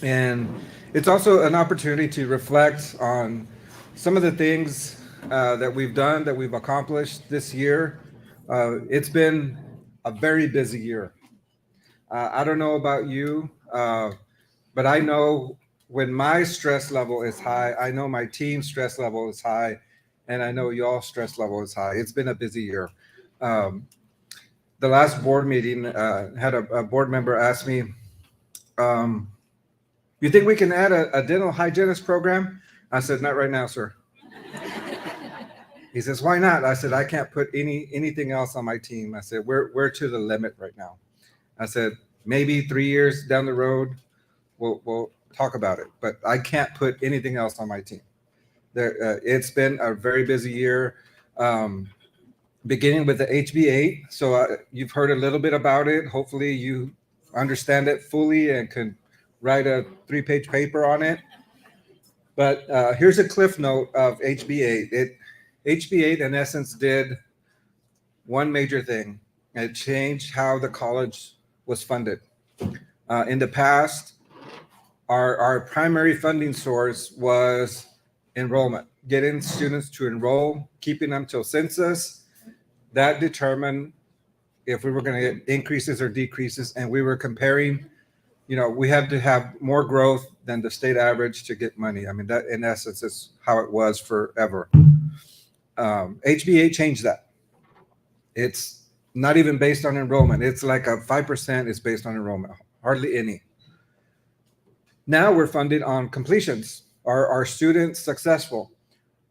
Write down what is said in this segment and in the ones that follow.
And it's also an opportunity to reflect on some of the things that we've done, that we've accomplished this year. It's been a very busy year. I don't know about you, but I know when my stress level is high, I know my team's stress level is high, and I know y'all's stress level is high. It's been a busy year. Um, the last board meeting had a board member ask me, um, "You think we can add a dental hygienist program?" I said, "Not right now, sir." He says, "Why not?" I said, "I can't put anything else on my team." I said, "We're to the limit right now." I said, "Maybe 3 years down the road, we'll talk about it, but I can't put anything else on my team." It's been a very busy year, um, beginning with the HB8. So you've heard a little bit about it. Hopefully, you understand it fully and can write a 3-page paper on it. But here's a cliff note of HB8. HB8 in essence did one major thing. It changed how the college was funded. In the past, our primary funding source was enrollment, getting students to enroll, keeping them till census. That determined if we were going to get increases or decreases, and we were comparing. We had to have more growth than the state average to get money. I mean, that in essence is how it was forever. HBA changed that. It's not even based on enrollment. It's like a 5% is based on enrollment, hardly any. Now we're funded on completions. Are our students successful?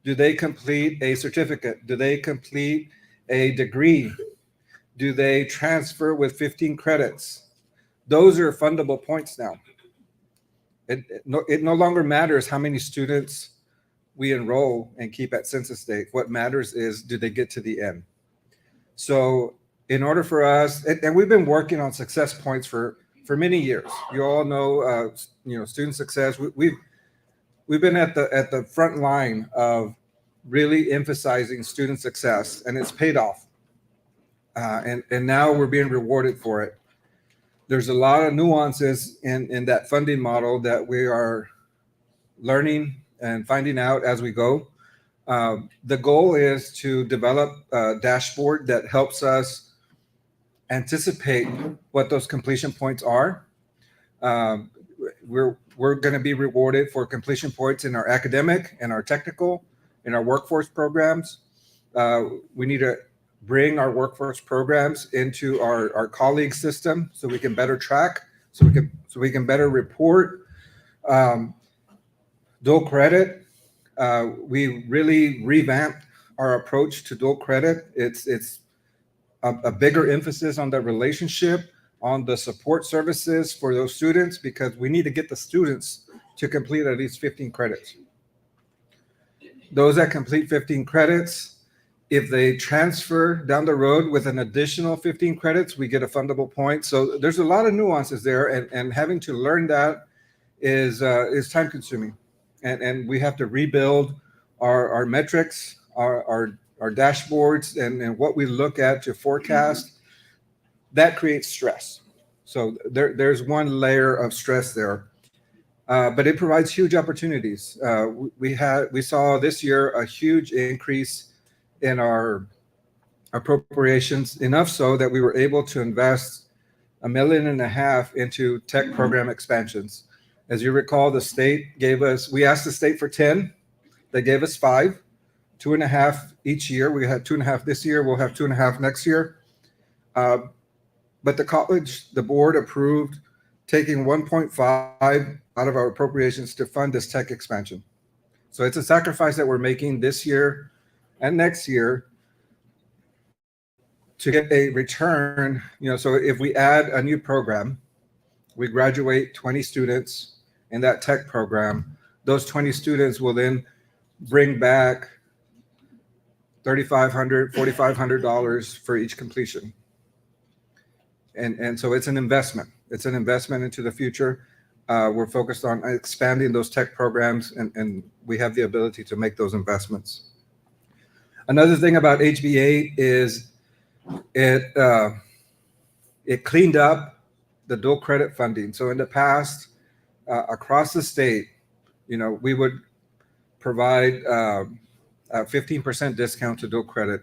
Do they complete a certificate? Do they complete a degree? Do they transfer with 15 credits? Those are fundable points now. It no longer matters how many students we enroll and keep at census date. What matters is, do they get to the end? So in order for us, and we've been working on success points for many years. You all know, student success. We've been at the front line of really emphasizing student success, and it's paid off. And now we're being rewarded for it. There's a lot of nuances in that funding model that we are learning and finding out as we go. The goal is to develop a dashboard that helps us anticipate what those completion points are. Um, we're going to be rewarded for completion points in our academic and our technical, in our workforce programs. We need to bring our workforce programs into our colleague system so we can better track, so we can better report. Um, Dual credit, we really revamped our approach to dual credit. It's a bigger emphasis on the relationship, on the support services for those students, because we need to get the students to complete at least 15 credits. Those that complete 15 credits, if they transfer down the road with an additional 15 credits, we get a fundable point. So there's a lot of nuances there, and having to learn that is time consuming, and we have to rebuild our metrics, our dashboards, and what we look at to forecast. That creates stress. So there's one layer of stress there, but it provides huge opportunities. We saw this year a huge increase in our appropriations, enough so that we were able to invest $1.5 million into tech program expansions. As you recall, the state gave us, we asked the state for 10, they gave us 5, 2.5 each year. We had 2.5 this year, we'll have 2.5 next year. Uh, but the board approved taking 1.5 out of our appropriations to fund this tech expansion. So it's a sacrifice that we're making this year and next year to get a return. So if we add a new program, we graduate 20 students in that tech program. Those 20 students will then bring back $3,500, $4,500 for each completion. And so it's an investment. It's an investment into the future. We're focused on expanding those tech programs, and we have the ability to make those investments. Another thing about HB8 is it cleaned up the dual credit funding. So in the past, across the state, we would provide a 15% discount to dual credit.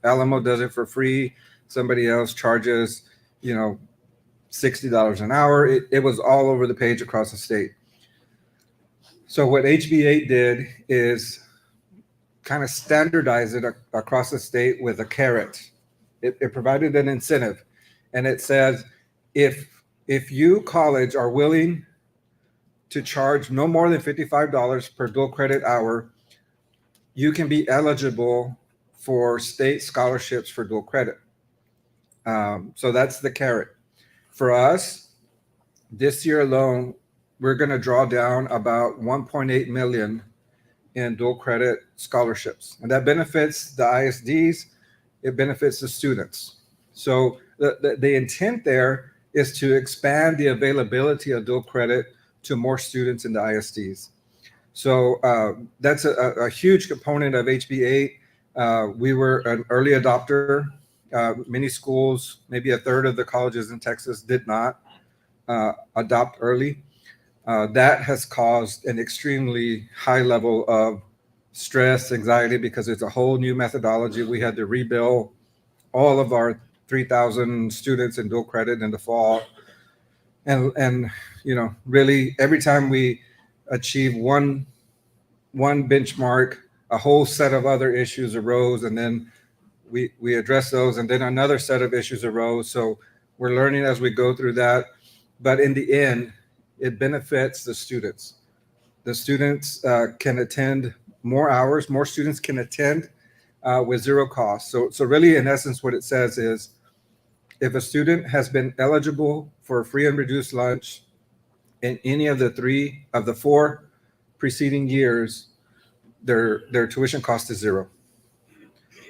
Alamo does it for free. Somebody else charges, $60 an hour. It was all over the page across the state. So what HB8 did is kind of standardize it across the state with a carrot. It provided an incentive, and it says if you college are willing to charge no more than $55 per dual credit hour, you can be eligible for state scholarships for dual credit. So that's the carrot. For us, this year alone, we're going to draw down about 1.8 million in dual credit scholarships, and that benefits the ISDs. It benefits the students. So the intent there is to expand the availability of dual credit to more students in the ISDs. So that's a huge component of HB8. We were an early adopter. Many schools, maybe a third of the colleges in Texas, did not adopt early. That has caused an extremely high level of stress, anxiety, because it's a whole new methodology. We had to rebuild all of our 3,000 students in dual credit in the fall. And really every time we achieve one benchmark, a whole set of other issues arose, and then we address those, and then another set of issues arose. So we're learning as we go through that. But in the end, it benefits the students. The students can attend more hours. More students can attend with zero cost. So really, in essence, what it says is, if a student has been eligible for a free and reduced lunch in any of the four preceding years, their tuition cost is zero.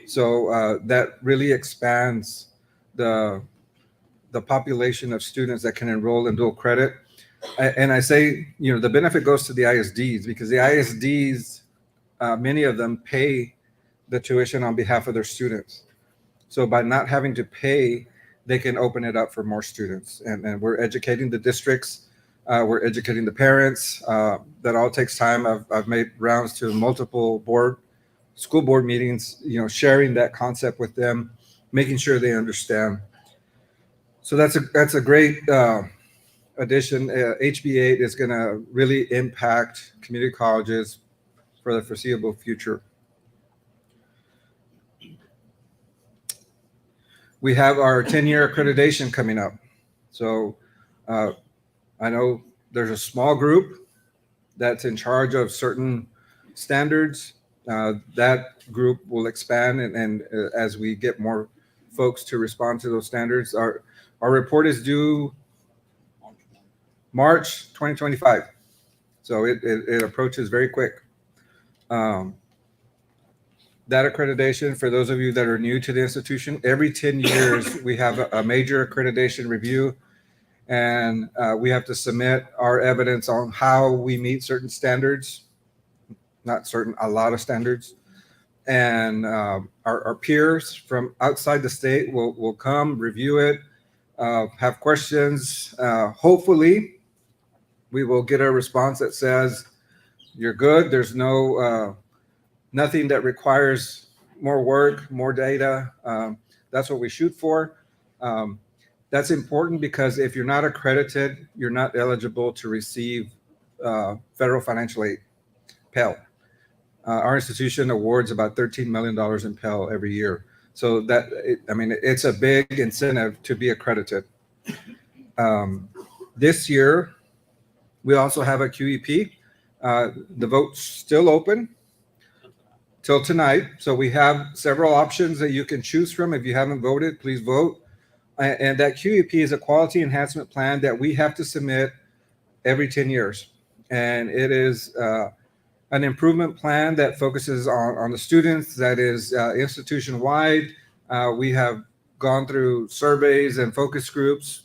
So that really expands the population of students that can enroll in dual credit. And I say, the benefit goes to the ISDs, because the ISDs, many of them pay the tuition on behalf of their students. So by not having to pay, they can open it up for more students. And we're educating the districts. We're educating the parents. That all takes time. I've made rounds to multiple school board meetings, sharing that concept with them, making sure they understand. So that's a great addition. HB8 is going to really impact community colleges for the foreseeable future. We have our 10-year accreditation coming up. So I know there's a small group that's in charge of certain standards. That group will expand, and as we get more folks to respond to those standards, our report is due March 2025. So it approaches very quick. That accreditation, for those of you that are new to the institution, every 10 years we have a major accreditation review, and we have to submit our evidence on how we meet certain standards, a lot of standards. And our peers from outside the state will come, review it, have questions. Hopefully, we will get a response that says, you're good. There's nothing that requires more work, more data. That's what we shoot for. That's important, because if you're not accredited, you're not eligible to receive federal financial aid, Pell. Our institution awards about $13 million in Pell every year. So it's a big incentive to be accredited. This year, we also have a QEP. The vote's still open till tonight. So we have several options that you can choose from. If you haven't voted, please vote. And that QEP is a quality enhancement plan that we have to submit every 10 years. And it is an improvement plan that focuses on the students, that is institution-wide. We have gone through surveys and focus groups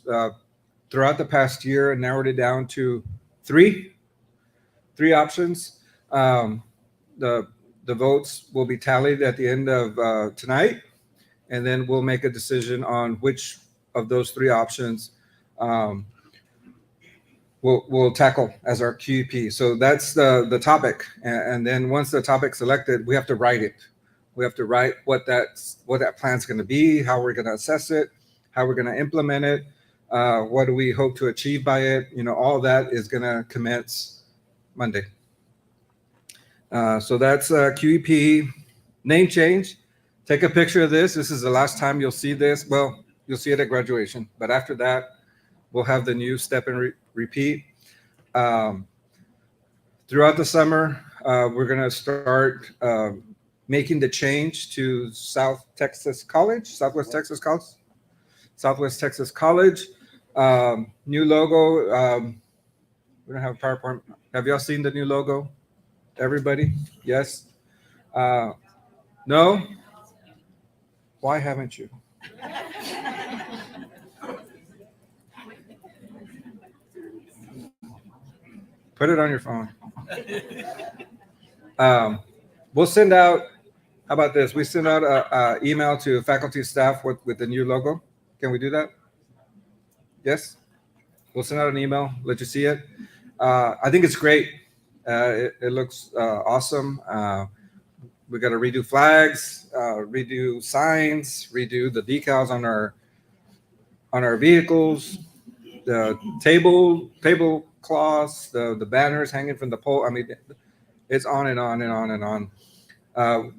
throughout the past year and narrowed it down to three options. The votes will be tallied at the end of tonight, and then we'll make a decision on which of those three options will we'll tackle as our QEP. So that's the topic, and then once the topic's selected, we have to write it. We have to write what that plan's going to be, how we're going to assess it, how we're going to implement it, what do we hope to achieve by it. All that is going to commence Monday. So that's QEP. Name change. Take a picture of this. This is the last time you'll see this. Well, you'll see it at graduation, but after that, we'll have the new step and repeat. Throughout the summer, we're going to start making the change to Southwest Texas College. New logo. We don't have a PowerPoint. Have y'all seen the new logo? Everybody? Yes? No? Why haven't you? Put it on your phone. We'll send out, how about this? We send out an email to faculty staff with the new logo. Can we do that? Yes? We'll send out an email, let you see it. I think it's great. It looks awesome. We got to redo flags, redo signs, redo the decals on our vehicles, the tablecloths, the banners hanging from the pole. I mean, it's on and on and on and on.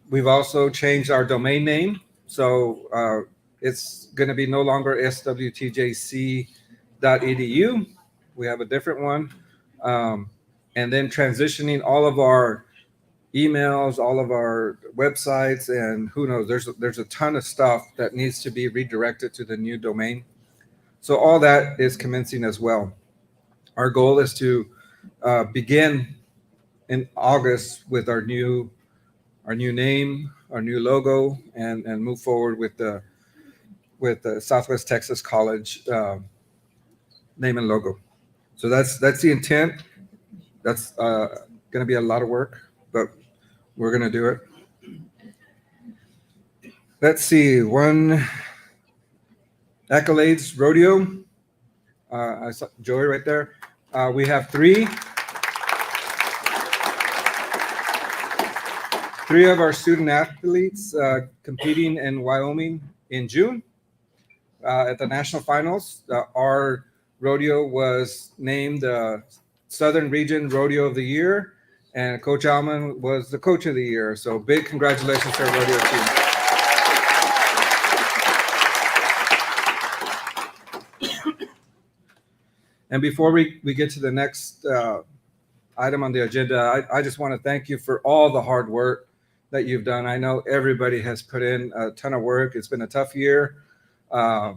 We've also changed our domain name, so it's going to be no longer SWTJC.edu. We have a different one, and then transitioning all of our emails, all of our websites, and who knows, there's a ton of stuff that needs to be redirected to the new domain. So all that is commencing as well. Our goal is to begin in August with our new name, our new logo, and move forward with the Southwest Texas College name and logo. So that's the intent. That's going to be a lot of work, but we're going to do it. Let's see. One accolades rodeo. I saw Joey right there. We have three of our student athletes competing in Wyoming in June at the national finals. Our rodeo was named Southern Region Rodeo of the Year, and Coach Alman was the Coach of the Year. So big congratulations to our rodeo team. And before we get to the next item on the agenda, I just want to thank you for all the hard work that you've done. I know everybody has put in a ton of work. It's been a tough year, but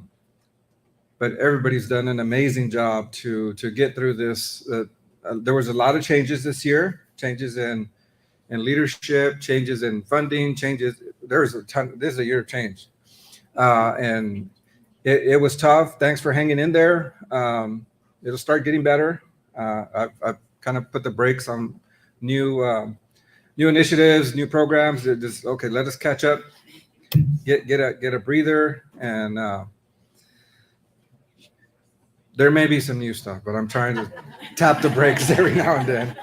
everybody's done an amazing job to get through this. There was a lot of changes this year, changes in leadership, changes in funding, changes. There's a ton. This is a year of change, and it was tough. Thanks for hanging in there. It'll start getting better. I've kind of put the brakes on new initiatives, new programs. Just okay. Let us catch up, get a breather, and there may be some new stuff, but I'm trying to tap the brakes every now and then.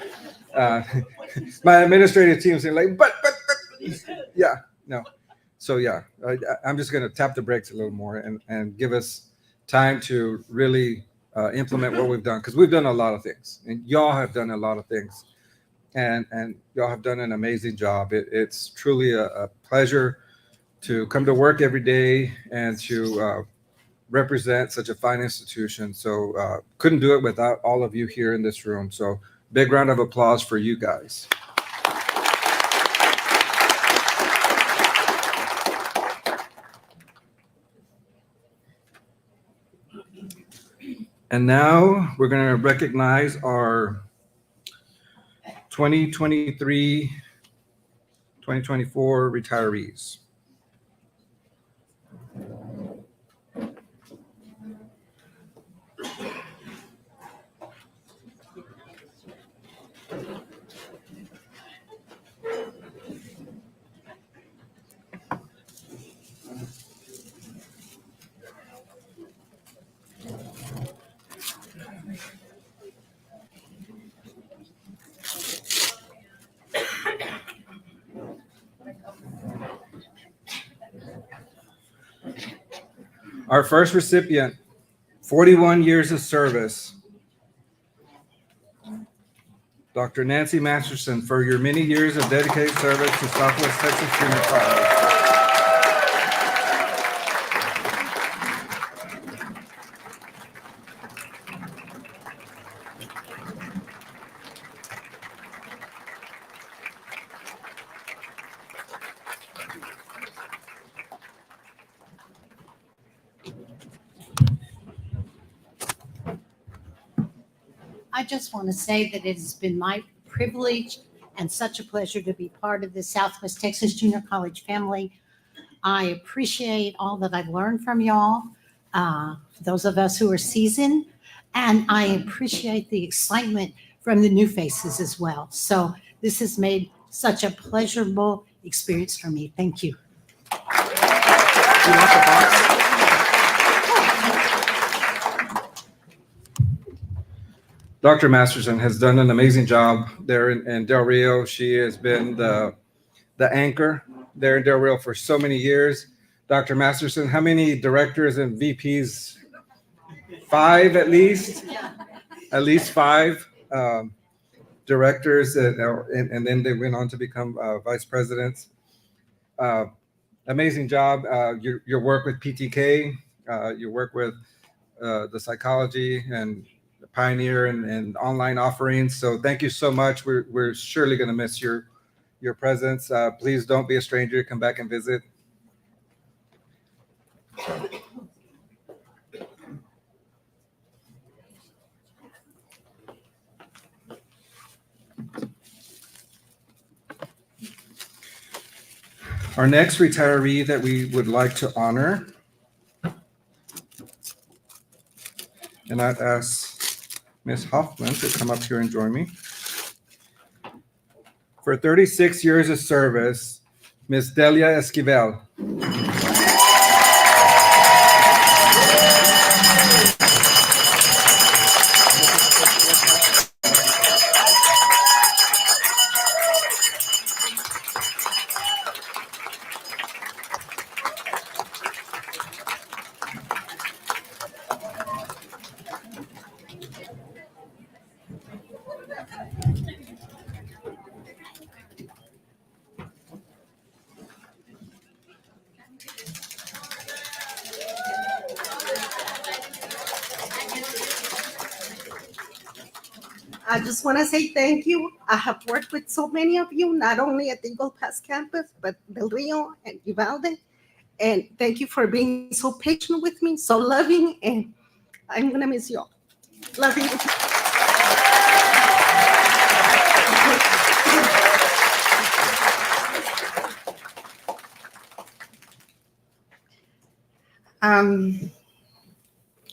My administrative team is saying like, but yeah, no. So yeah, I'm just going to tap the brakes a little more and give us time to really implement what we've done, because we've done a lot of things, and y'all have done a lot of things, and y'all have done an amazing job. It's truly a pleasure to come to work every day and to represent such a fine institution. So couldn't do it without all of you here in this room. So big round of applause for you guys. And now we're going to recognize our 2023-2024 retirees. Our first recipient, 41 years of service, Dr. Nancy Masterson, for your many years of dedicated service to Southwest Texas Junior College. I just want to say that it has been my privilege and such a pleasure to be part of the Southwest Texas Junior College family. I appreciate all that I've learned from y'all, those of us who are seasoned, and I appreciate the excitement from the new faces as well. So this has made such a pleasurable experience for me. Thank you. Dr. Masterson has done an amazing job there in Del Rio. She has been the anchor there in Del Rio for so many years. Dr. Masterson, how many directors and VPs? 5 at least? At least 5 directors, and then they went on to become vice presidents. Amazing job. Your work with PTK, your work with the psychology and Pioneer and online offerings. So thank you so much. We're surely going to miss your presence. Please don't be a stranger. Come back and visit. Our next retiree that we would like to honor, and I'd ask Ms. Hoffman to come up here and join me. For 36 years of service, Ms. Delia Esquivel. I just want to say thank you. I have worked with so many of you, not only at the Eagle Pass campus, but Del Rio and Uvalde. And thank you for being so patient with me, so loving, and I'm going to miss you all. Love you.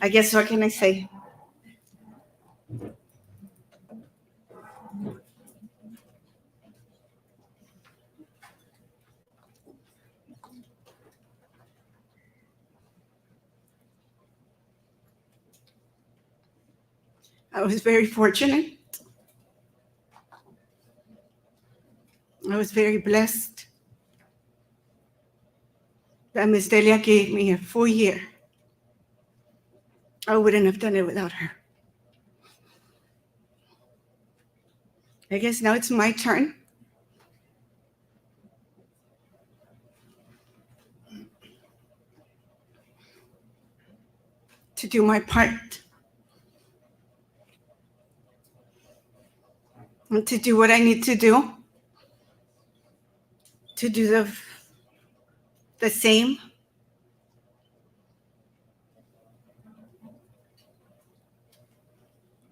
I guess what can I say? I was very fortunate. I was very blessed that Ms. Delia gave me a full year. I wouldn't have done it without her. I guess now it's my turn. To do my part. And to do what I need to do. To do the same.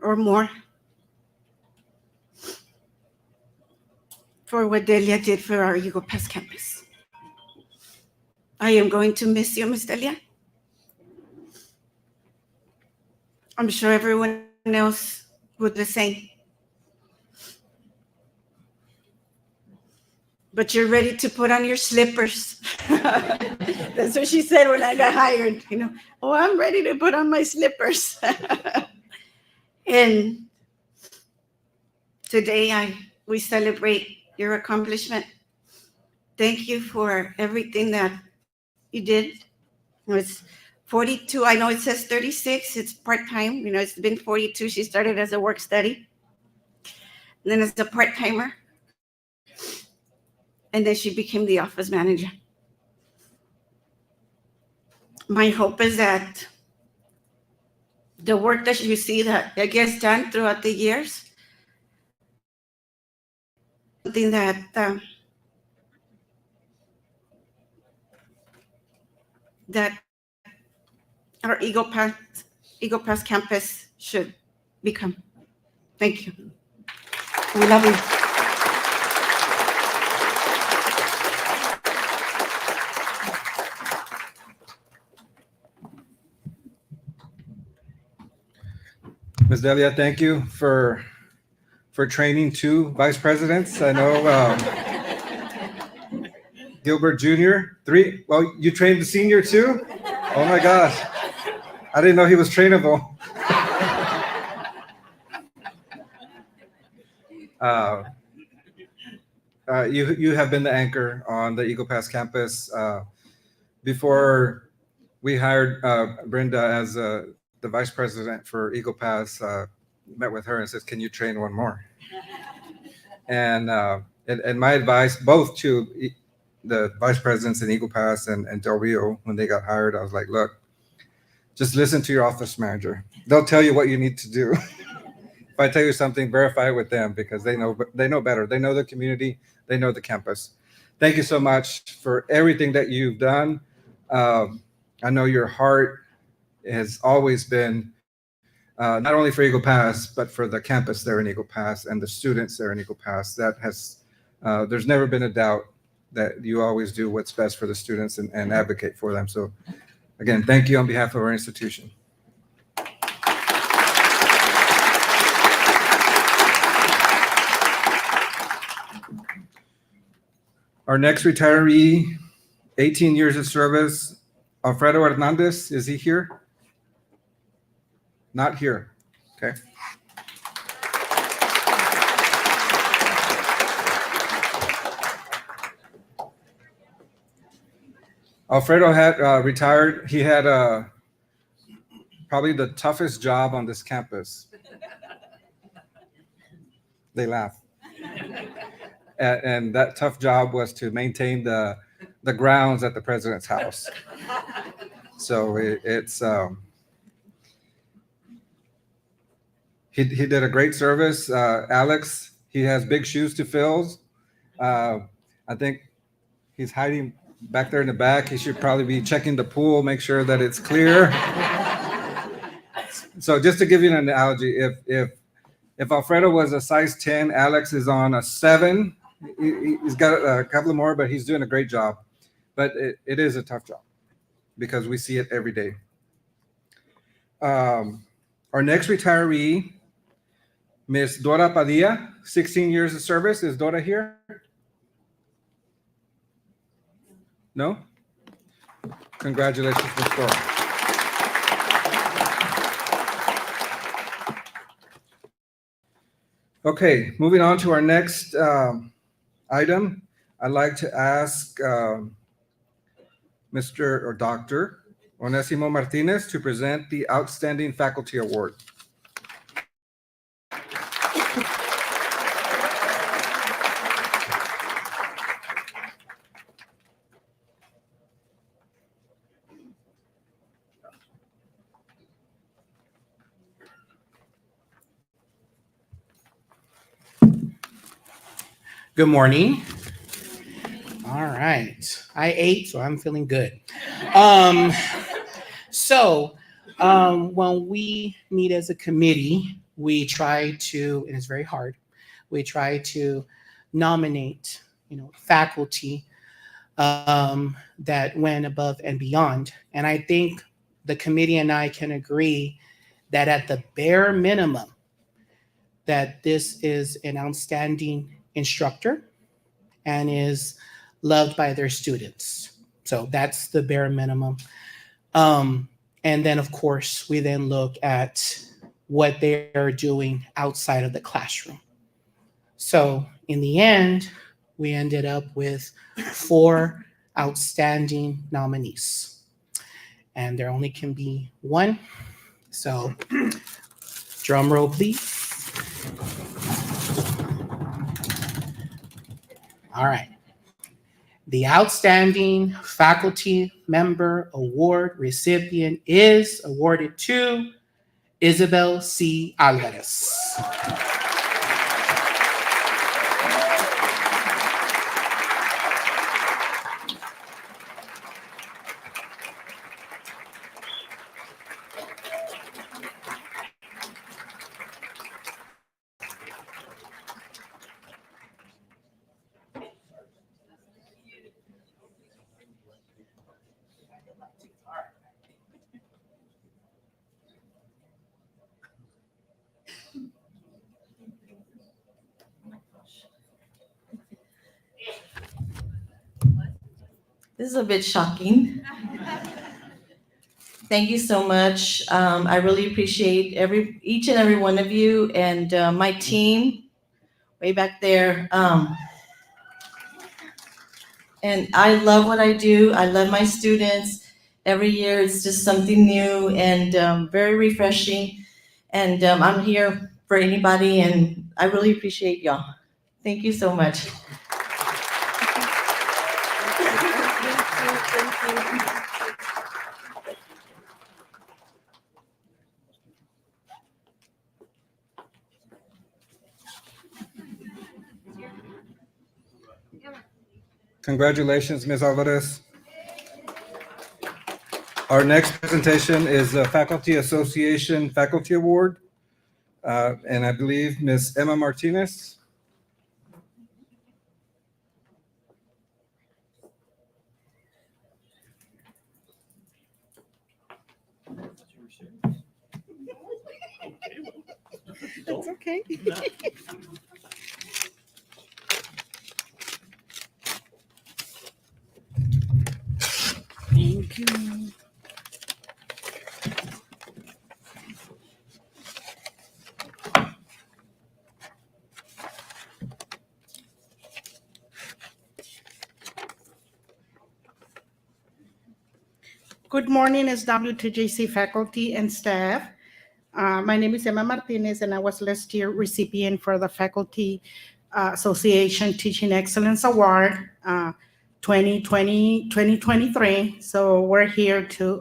Or more. For what Delia did for our Eagle Pass campus. I am going to miss you, Ms. Delia. I'm sure everyone else would the same. But you're ready to put on your slippers. That's what she said when I got hired. Oh, I'm ready to put on my slippers. And today we celebrate your accomplishment. Thank you for everything that you did. It was 42. I know it says 36. It's part-time. You know, it's been 42. She started as a work study, and then as a part-timer, and then she became the office manager. My hope is that the work that you see that gets done throughout the years, something that that our Eagle Pass campus should become. Thank you. We love you. Ms. Delia, thank you for training two vice presidents. I know Gilbert Jr., 3. Well, you trained the senior too? Oh my gosh. I didn't know he was trainable. You have been the anchor on the Eagle Pass campus. Before we hired Brenda as the vice president for Eagle Pass, met with her and says, "Can you train one more?" And my advice, both to the vice presidents in Eagle Pass and Del Rio, when they got hired, I was like, "Look, just listen to your office manager. They'll tell you what you need to do. If I tell you something, verify it with them because they know better. They know the community. They know the campus." Thank you so much for everything that you've done. I know your heart has always been not only for Eagle Pass, but for the campus there in Eagle Pass and the students there in Eagle Pass. That has, there's never been a doubt that you always do what's best for the students and advocate for them. So again, thank you on behalf of our institution. Our next retiree, 18 years of service, Alfredo Hernandez. Is he here? Not here. Okay. Alfredo had retired. He had probably the toughest job on this campus. They laugh. And that tough job was to maintain the grounds at the president's house. So he did a great service. Alex, he has big shoes to fill. I think he's hiding back there in the back. He should probably be checking the pool, make sure that it's clear. So just to give you an analogy, if Alfredo was a size 10, Alex is on a 7. He's got a couple more, but he's doing a great job. But it is a tough job because we see it every day. Our next retiree, Miss Dora Padilla, 16 years of service. Is Dora here? No? Congratulations, Miss Dora. Okay, moving on to our next item. I'd like to ask Mr. or Dr. Onesimo Martinez to present the Outstanding Faculty Award. Good morning. All right. I ate, so I'm feeling good. When we meet as a committee, we try to, and it's very hard, we try to nominate, faculty that went above and beyond. And I think the committee and I can agree that at the bare minimum, that this is an outstanding instructor and is loved by their students. So that's the bare minimum. And then, of course, we then look at what they are doing outside of the classroom. So in the end, we ended up with 4 outstanding nominees. and there only can be one. So drum roll, please. All right. The Outstanding Faculty Member Award recipient is awarded to Isabel C. Alvarez. This is a bit shocking. Thank you so much. I really appreciate each and every one of you and my team way back there. And I love what I do. I love my students. Every year it's just something new and very refreshing. And I'm here for anybody, and I really appreciate y'all. Thank you so much. Congratulations, Ms. Alvarez. Our next presentation is the Faculty Association Faculty Award. And I believe Ms. Emma Martinez. That's okay. Thank you. Good morning, SWTJC faculty and staff. My name is Emma Martinez, and I was last year recipient for the Faculty Association Teaching Excellence Award 2020-2023. So we're here to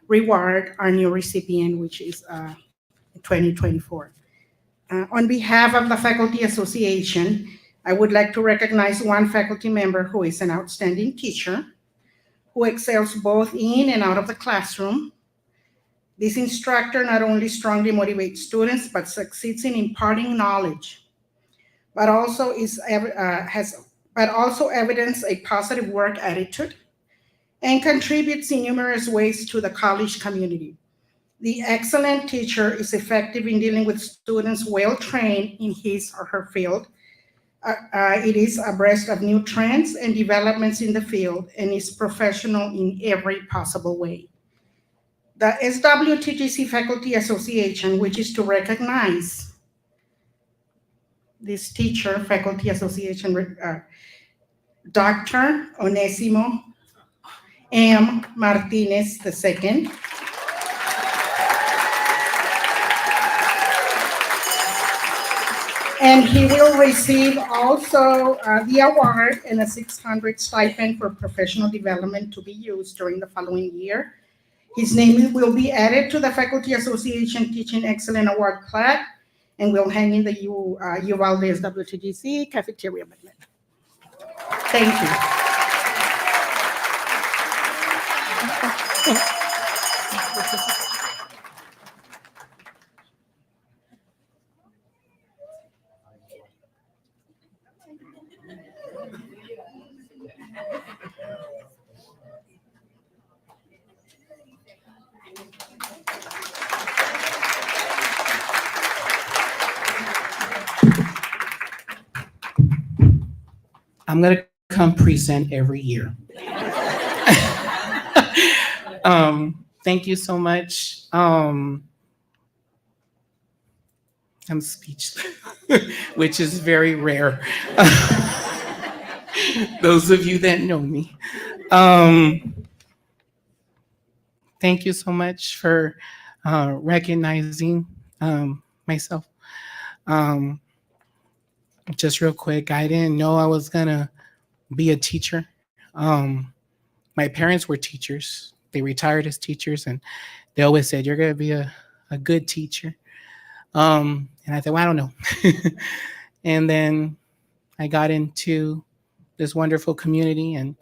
reward our new recipient, which is 2024. On behalf of the Faculty Association, I would like to recognize one faculty member who is an outstanding teacher, who excels both in and out of the classroom. This instructor not only strongly motivates students, but succeeds in imparting knowledge, but also evidence a positive work attitude and contributes in numerous ways to the college community. The excellent teacher is effective in dealing with students well-trained in his or her field. It is abreast of new trends and developments in the field and is professional in every possible way. The SWTJC Faculty Association, which is to recognize this teacher, Faculty Association, Dr. Onesimo M. Martinez II. And he will receive also the award and a 600 stipend for professional development to be used during the following year. His name will be added to the Faculty Association Teaching Excellence Award plaque and will hang in the Uvalde SWTJC cafeteria. Thank you. I'm going to come present every year. Thank you so much. I'm speechless, which is very rare. Those of you that know me. thank you so much for recognizing myself. Um, just real quick, I didn't know I was gonna be a teacher. My parents were teachers. They retired as teachers, and they always said, "You're gonna be a good teacher." And I thought, well, I don't know. And then I got into this wonderful community, and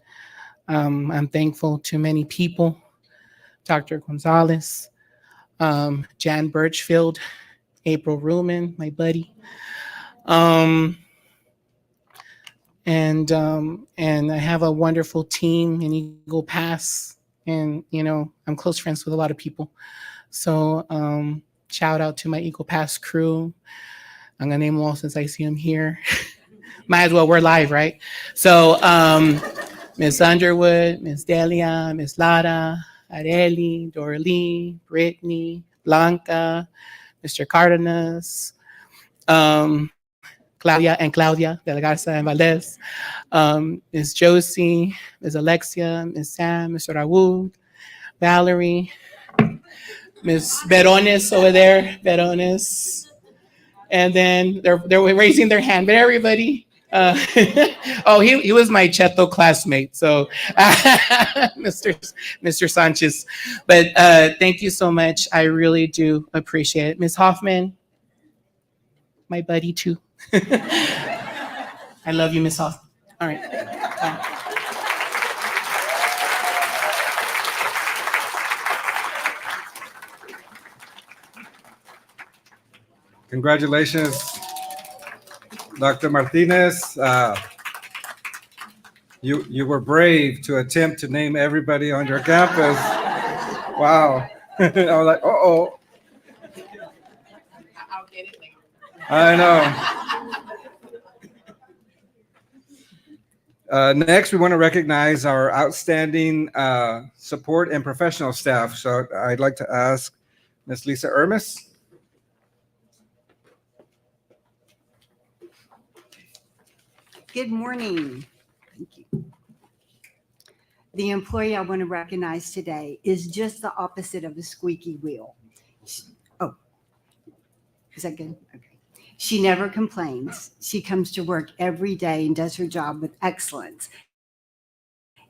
I'm thankful to many people, Dr. Gonzalez, Jan Birchfield, April Ruhlman, my buddy, and I have a wonderful team in Eagle Pass, and I'm close friends with a lot of people. So shout out to my Eagle Pass crew. I'm gonna name them all since I see them here. Might as well, we're live, right? So Miss Underwood, Miss Delia, Miss Lara, Areli, Doralee, Brittany, Blanca, Mr. Cardenas, Claudia de la Garza and Valdez, Miss Josie, Miss Alexia, Miss Sam, Mr. Raul, Valerie, Miss Verones over there, Verones. And then they're raising their hand, but everybody. Oh, he was my Cheto classmate, so Mr. Sanchez. But thank you so much. I really do appreciate it. Miss Hoffman, my buddy too. I love you, Miss Hoffman. All right. Bye. Congratulations, Dr. Martinez. You were brave to attempt to name everybody on your campus. Wow. I was like, uh-oh. I'll get it later. I know. Next, we want to recognize our outstanding support and professional staff. So I'd like to ask Ms. Lisa Ermis. Good morning. Thank you. The employee I want to recognize today is just the opposite of a squeaky wheel. Oh, is that good? Okay. She never complains. She comes to work every day and does her job with excellence.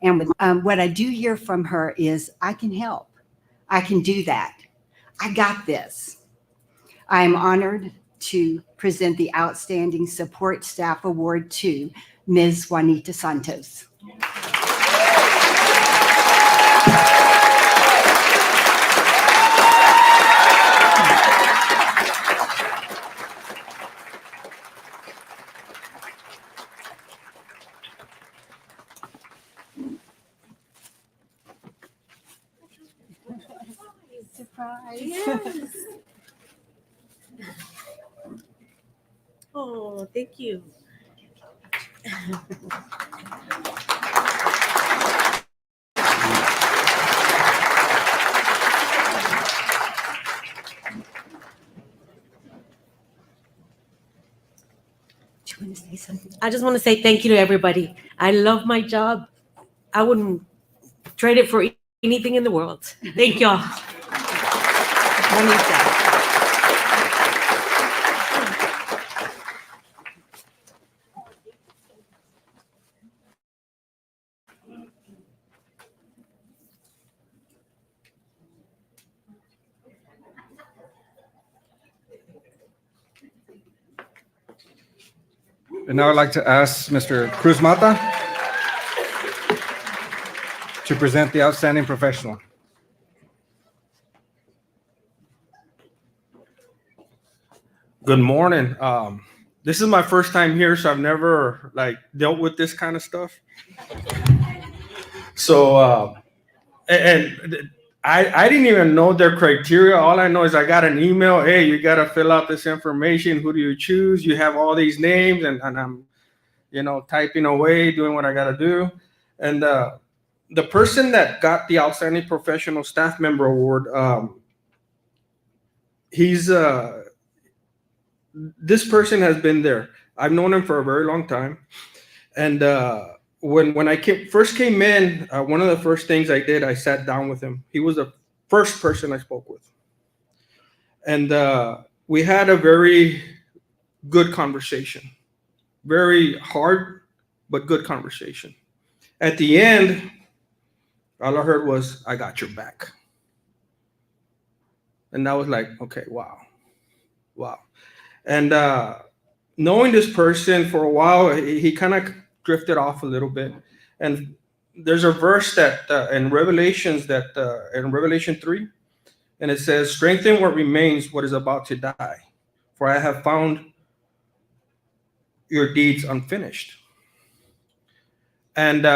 And with, what I do hear from her is, I can help. I can do that. I got this. I am honored to present the Outstanding Support Staff Award to Ms. Juanita Santos. Surprise. Yes. Oh, thank you. Do you want to say something? I just want to say thank you to everybody. I love my job. I wouldn't trade it for anything in the world. Thank y'all. Juanita. And now I'd like to ask Mr. Cruz Mata to present the Outstanding Professional. Good morning. This is my first time here, so I've never dealt with this kind of stuff. So, and I didn't even know their criteria. All I know is I got an email. Hey, you got to fill out this information. Who do you choose? You have all these names, and I'm, typing away, doing what I got to do. And the person that got the Outstanding Professional Staff Member Award, this person has been there. I've known him for a very long time. And when I first came in, one of the first things I did, I sat down with him. He was the first person I spoke with. And we had a very good conversation. Very hard, but good conversation. At the end, all I heard was, "I got your back." And I was like, okay, wow. And knowing this person for a while, he kind of drifted off a little bit. And there's a verse that in Revelation 3, and it says, "Strengthen what remains, what is about to die, for I have found your deeds unfinished." And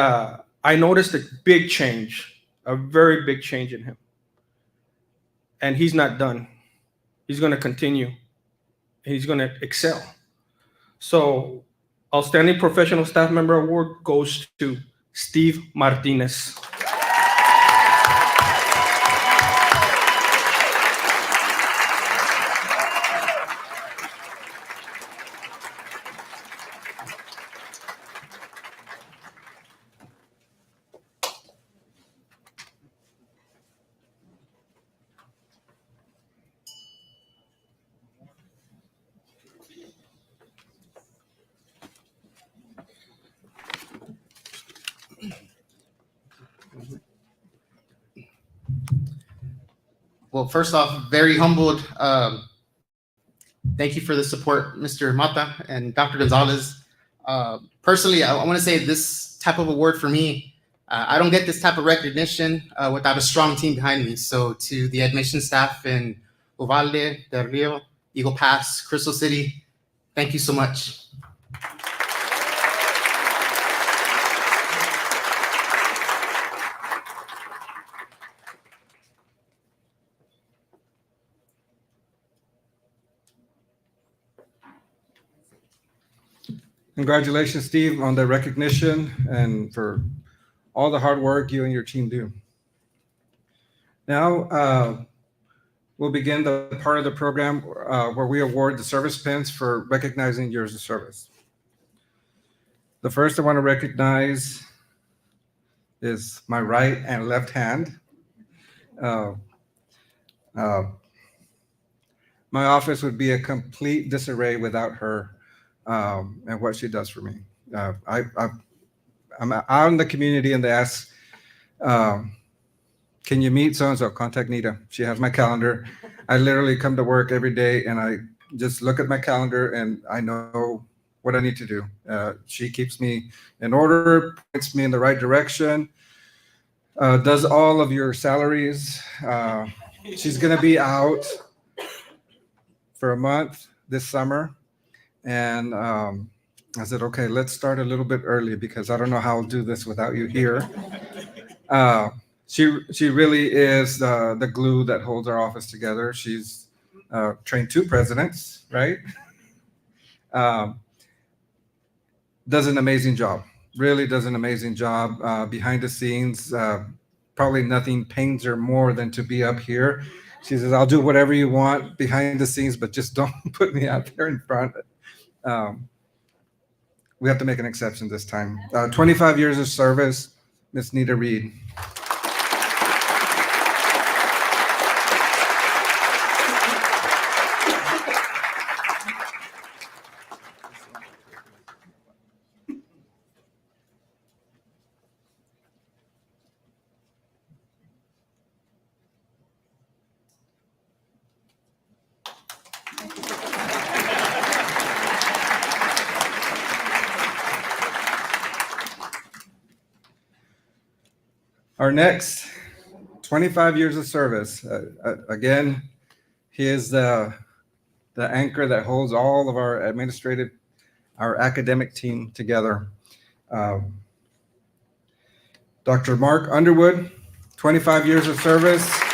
I noticed a big change, a very big change in him. And he's not done. He's going to continue. He's going to excel. So, Outstanding Professional Staff Member Award goes to Steve Martinez. Well, first off, very humbled. Thank you for the support, Mr. Mata and Dr. Gonzalez. Personally, I want to say this type of award for me, I don't get this type of recognition without a strong team behind me. So to the admission staff in Uvalde, Del Rio, Eagle Pass, Crystal City, thank you so much. Congratulations, Steve, on the recognition and for all the hard work you and your team do. Now, we'll begin the part of the program where we award the service pins for recognizing years of service. The first I want to recognize is my right and left hand. My office would be a complete disarray without her and what she does for me. I'm out in the community and they ask, can you meet so-and-so? Contact Nita. She has my calendar. I literally come to work every day and I just look at my calendar and I know what I need to do. She keeps me in order, points me in the right direction, does all of your salaries. She's going to be out for a month this summer. And I said, okay, let's start a little bit early because I don't know how I'll do this without you here. She really is the glue that holds our office together. She's trained 2 presidents, right? Does an amazing job, really does an amazing job behind the scenes. Probably nothing pains her more than to be up here. She says, I'll do whatever you want behind the scenes, but just don't put me out there in front. We have to make an exception this time. 25 years of service, Miss Nita Reed. Our next 25 years of service. Again, he is the anchor that holds all of our academic team together. Dr. Mark Underwood, 25 years of service.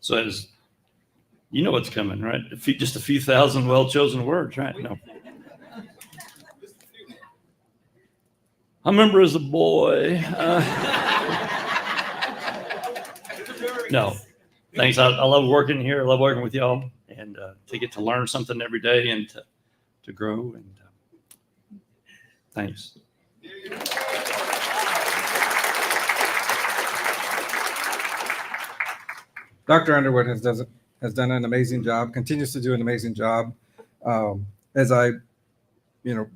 So as you know what's coming, right? Just a few thousand well-chosen words, right? No. I remember as a boy. No, thanks. I love working here. I love working with y'all, and to get to learn something every day and to grow. And thanks. Dr. Underwood has done an amazing job, continues to do an amazing job. As I,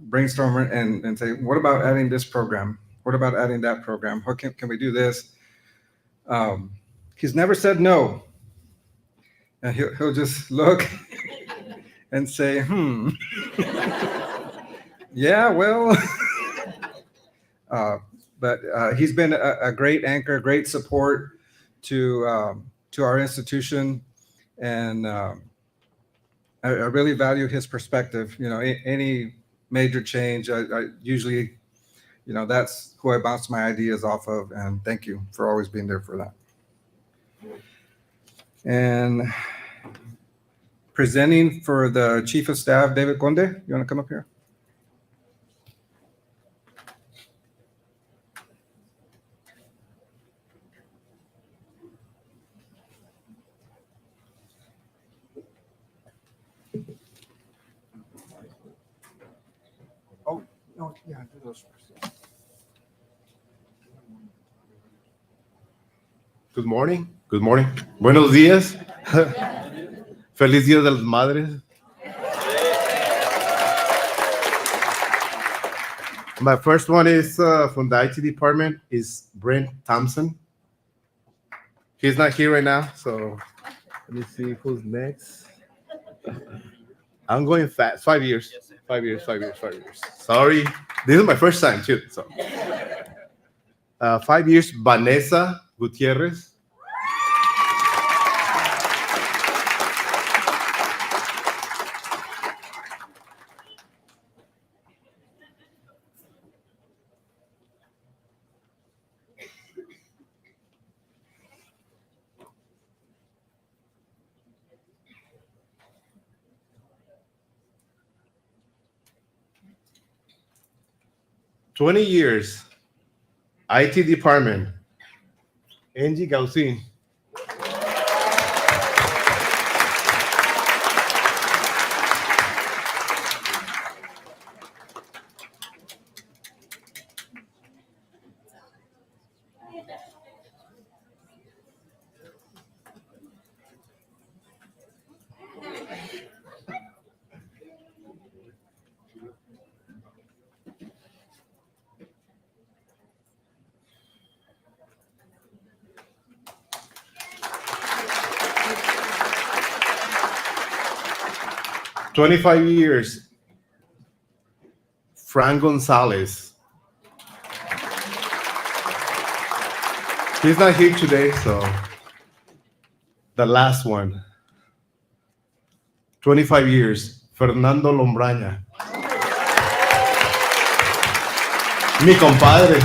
brainstorm and say, what about adding this program? What about adding that program? What can we do this? He's never said no. And he'll just look and say, yeah, well, but he's been a great anchor, great support to our institution, and I really value his perspective. Any major change, I usually, that's who I bounce my ideas off of, and thank you for always being there for that. And presenting for the Chief of Staff, David Conde, you want to come up here? Oh, no, yeah, do those first. Good morning. Good morning. Buenos días. Feliz Día de las Madres. My first one is from the IT department, is Brent Thompson. He's not here right now, so let me see who's next. I'm going fast. 5 years. 5 years. Sorry. This is my first time too. So 5 years, Vanessa Gutierrez. "20 years, IT department, Angie Gausin. "25 years, Frank Gonzalez. He's not here today, so the last one. 25 years, Fernando Lombraña. Mi compadre.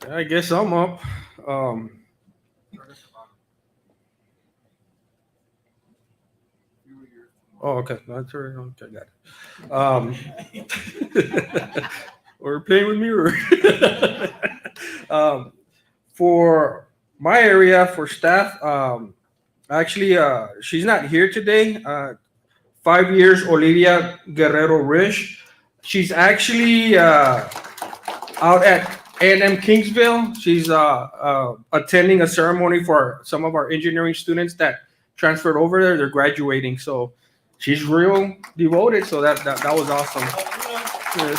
I guess I'm up. Oh, okay. That's all right. Okay, got it. Or playing with me, or for my area for staff. Actually, she's not here today. 5 years, Olivia Guerrero Rich. She's actually out at A&M Kingsville. She's attending a ceremony for some of our engineering students that transferred over there. They're graduating, so she's real devoted. So that was awesome. Yeah,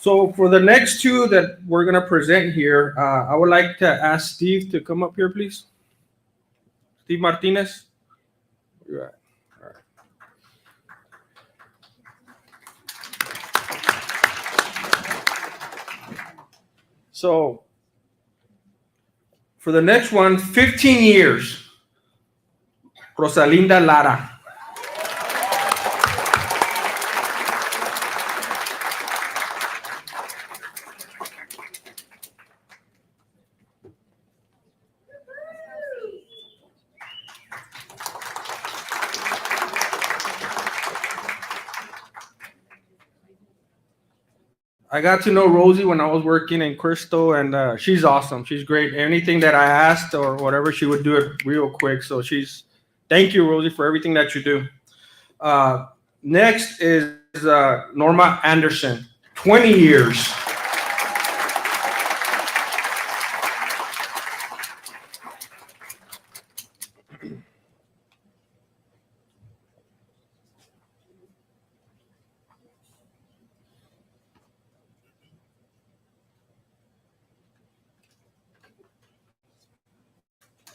So for the next two that we're going to present here, I would like to ask Steve to come up here, please. Steve Martinez. You're right. All right. So for the next one, 15 years, Rosalinda Lara. I got to know Rosie when I was working in Crystal, and she's awesome. She's great. Anything that I asked or whatever, she would do it real quick. So thank you, Rosie, for everything that you do. Next is Norma Anderson, 20 years.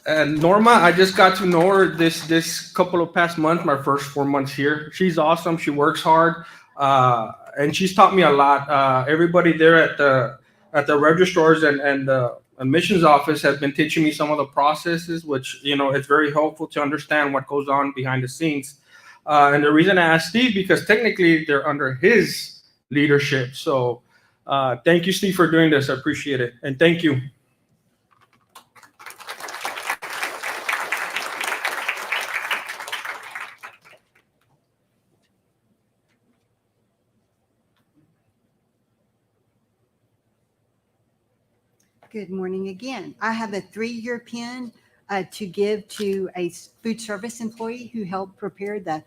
And Norma, I just got to know her this couple of past months, my first 4 months here. She's awesome. She works hard, and she's taught me a lot. Everybody there at the registrars and the admissions office has been teaching me some of the processes, which it's very helpful to understand what goes on behind the scenes. And the reason I asked Steve, because technically they're under his leadership. So thank you, Steve, for doing this. I appreciate it, and thank you. Good morning again. I have a 3-year pin to give to a food service employee who helped prepare the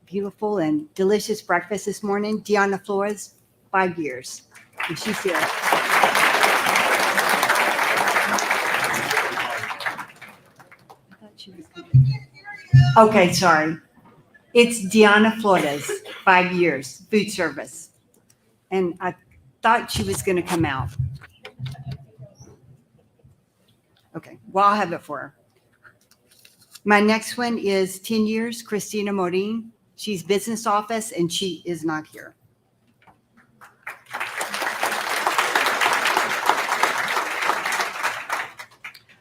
beautiful and delicious breakfast this morning. Deanna Flores, 5 years. And she's here. Okay, sorry. It's Deanna Flores, 5 years, food service. And I thought she was going to come out. Okay, well, I'll have it for her. My next one is 10 years, Christina Morin. She's business office, and she is not here.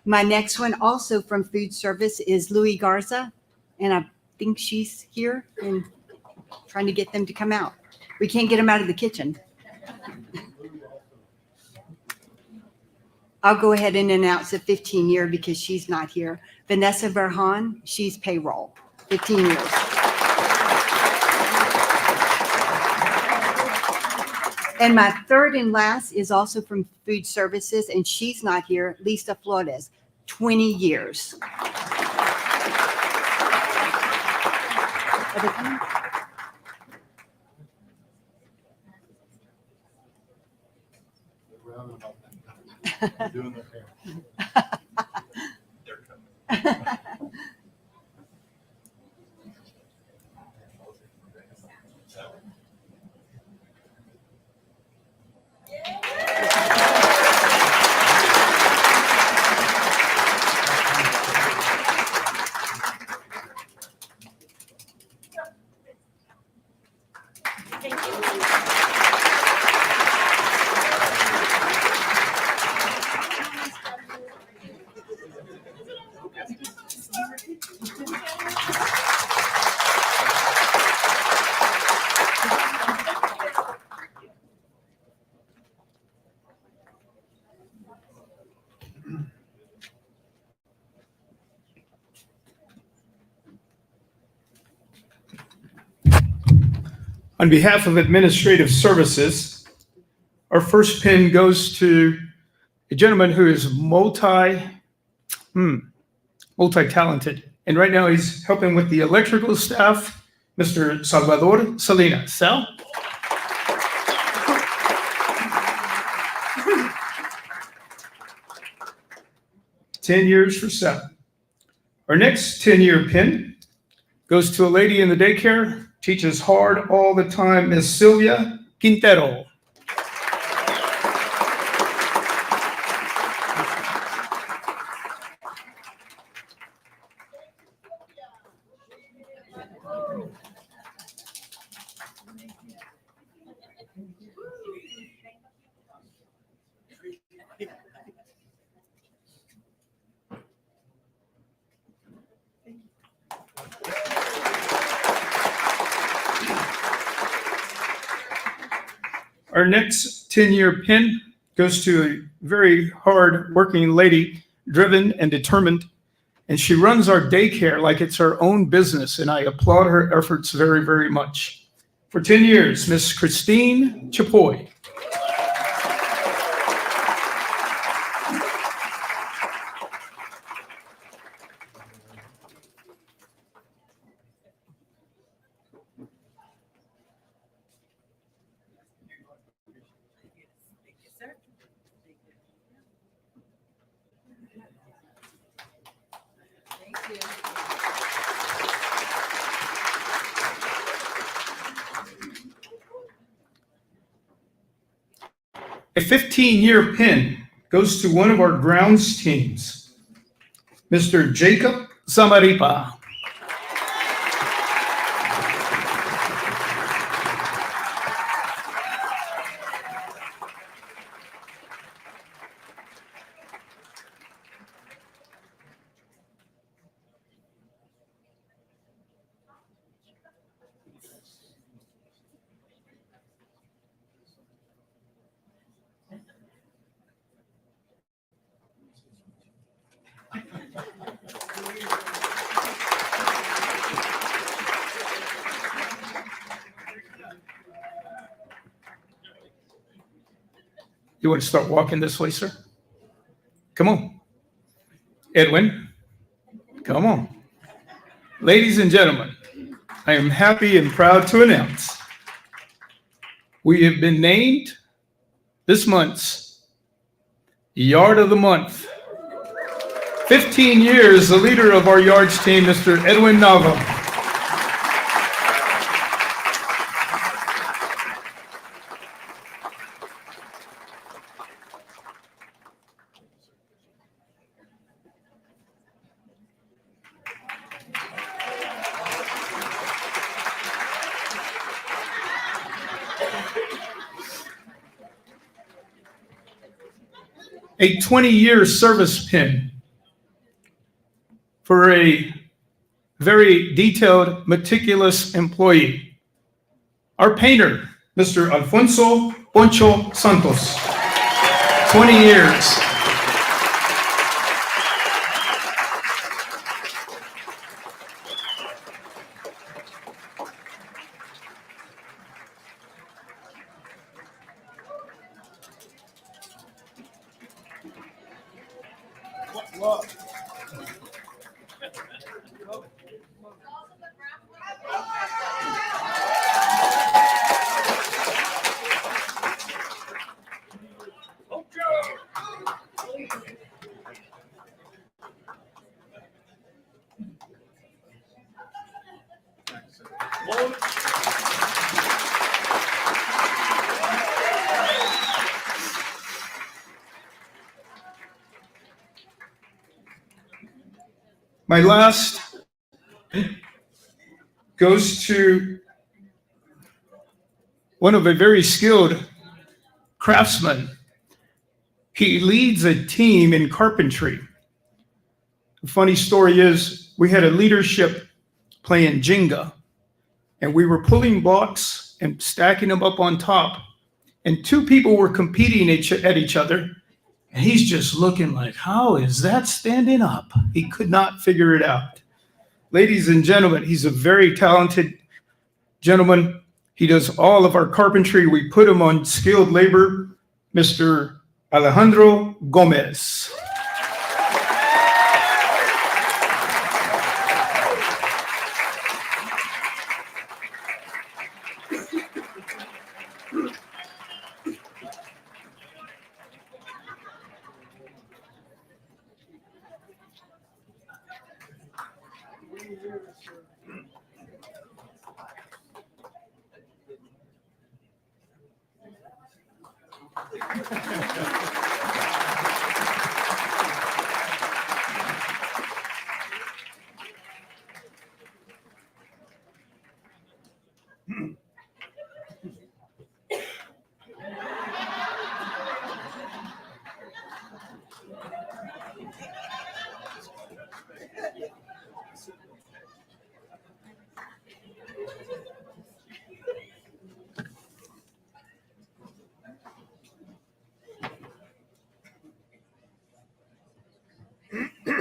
My next one, also from food service, is Louie Garza, and I think she's here and trying to get them to come out. We can't get them out of the kitchen. I'll go ahead and announce a 15-year because she's not here. Vanessa Verhan, she's payroll, 15 years. And my third and last is also from food services, and she's not here, Lisa Flores, 20 years. Are they coming? Doing their hair. On behalf of Administrative Services, our first pin goes to a gentleman who is multi-talented. And right now he's helping with the electrical staff, Mr. Salvador Salinas. Sal? "10 years for Sal." Our next 10-year pin goes to a lady in the daycare, teaches hard all the time, Miss Sylvia Quintero. Our next 10-year pin goes to a very hard-working lady, driven and determined, and she runs our daycare like it's her own business, and I applaud her efforts very, very much. For 10 years, Miss Christine Chapoy. A 15-year pin goes to one of our grounds teams, Mr. Jacob Zamaripa. You want to start walking this way, sir? Come on. Edwin, come on. Ladies and gentlemen, I am happy and proud to announce we have been named this month's Yard of the Month. 15 years, the leader of our yards team, Mr. Edwin Nava. A 20-year service pin for a very detailed, meticulous employee. Our painter, Mr. Alfonso Poncho Santos, 20 years. My last goes to one of a very skilled craftsman. He leads a team in carpentry. The funny story is we had a leadership playing Jenga, and we were pulling blocks and stacking them up on top, and two people were competing at each other, and he's just looking like, how is that standing up? He could not figure it out. Ladies and gentlemen, he's a very talented gentleman. He does all of our carpentry. We put him on skilled labor, Mr. Alejandro Gomez.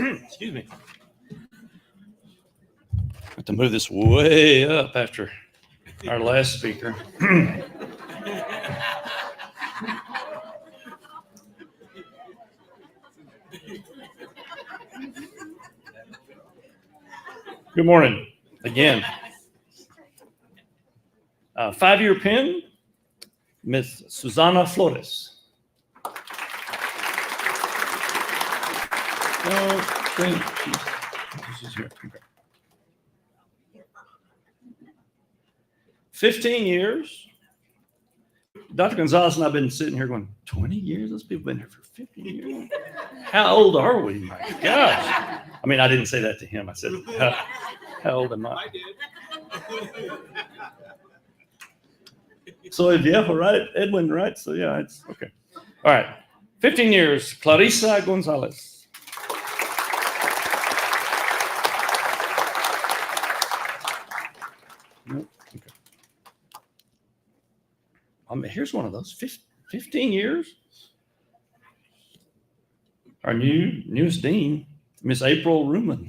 Excuse me. Have to move this way up after our last speaker. Good morning again. 5-year pin, Miss Susana Flores. No, she's here. Okay. 15 years. Dr. Gonzalez and I have been sitting here going, 20 years? Those people have been here for 15 years. How old are we? My gosh. I mean, I didn't say that to him. I said, how old am I? I did. So, yeah, right, Edwin, right? So, yeah, it's okay. All right. 15 years, Clarissa Gonzalez. Nope. Okay. Here's one of those. 15 years. Our newest dean, Miss April Ruman.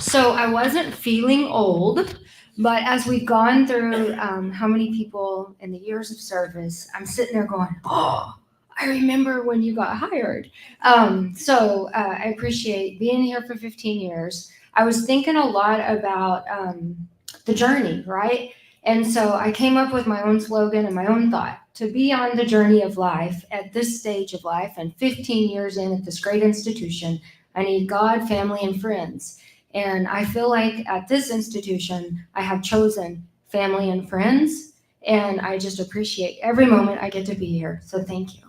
So I wasn't feeling old, but as we've gone through how many people in the years of service, I'm sitting there going, oh, I remember when you got hired. I appreciate being here for 15 years. I was thinking a lot about the journey, right? And so I came up with my own slogan and my own thought: to be on the journey of life at this stage of life and 15 years in at this great institution, I need God, family, and friends. And I feel like at this institution, I have chosen family and friends, and I just appreciate every moment I get to be here. So thank you.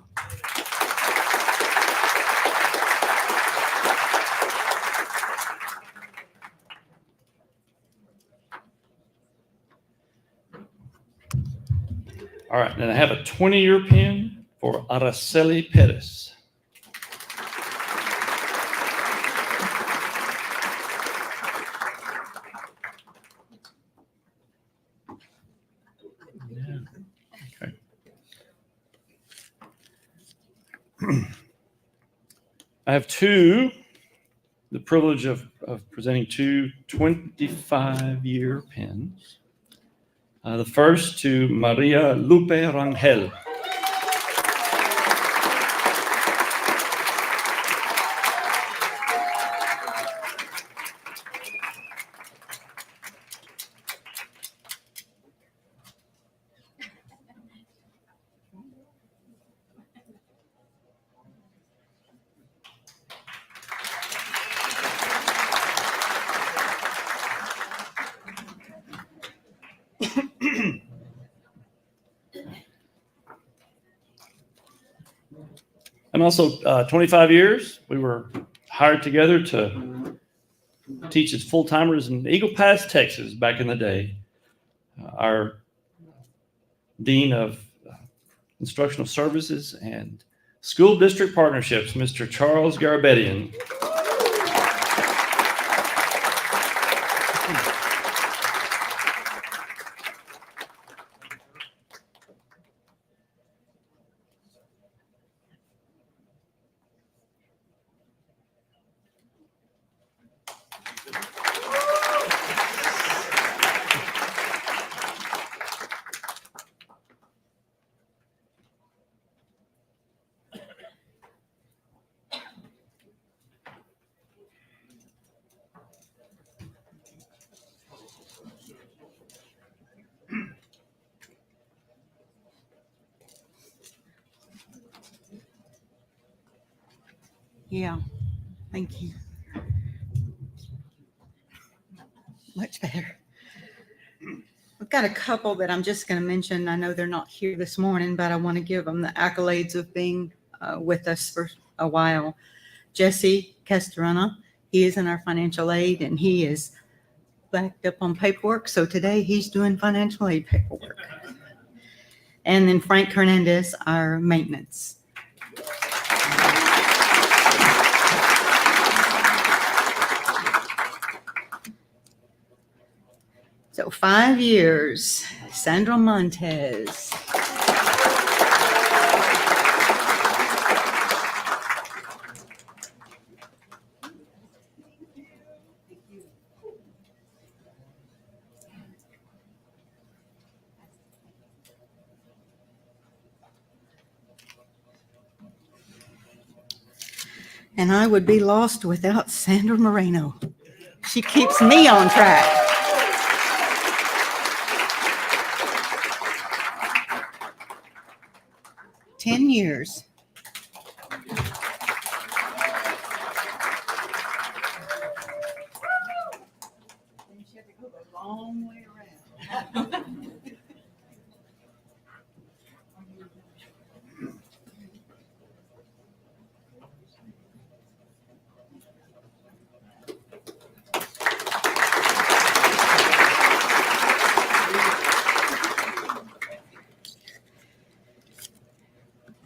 All right, and I have a 20-year pin for Araceli Perez. I have the privilege of presenting two 25-year pins. The first to Maria Lupe Rangel. And also 25 years, we were hired together to teach as full-timers in Eagle Pass, Texas, back in the day. Our Dean of Instructional Services and School District Partnerships, Mr. Charles Garabedian. Yeah, thank you. Much better. We've got a couple that I'm just going to mention. I know they're not here this morning, but I want to give them the accolades of being with us for a while. Jesse Castrana, he is in our financial aid, and he is backed up on paperwork, so today he's doing financial aid paperwork. And then Frank Hernandez, our maintenance. So 5 years, Sandra Montez. And I would be lost without Sandra Moreno. She keeps me on track. "10 years. She had to go the long way around.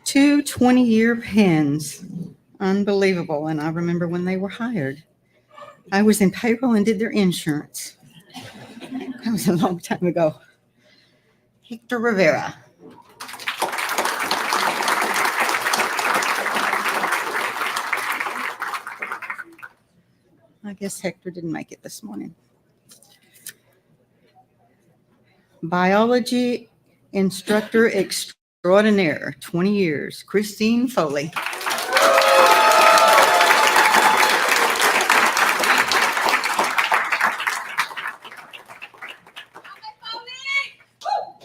Two 20-year pins. Unbelievable. And I remember when they were hired. I was in payroll and did their insurance. That was a long time ago. Hector Rivera. I guess Hector didn't make it this morning. Biology instructor extraordinaire, 20 years, Christine Foley.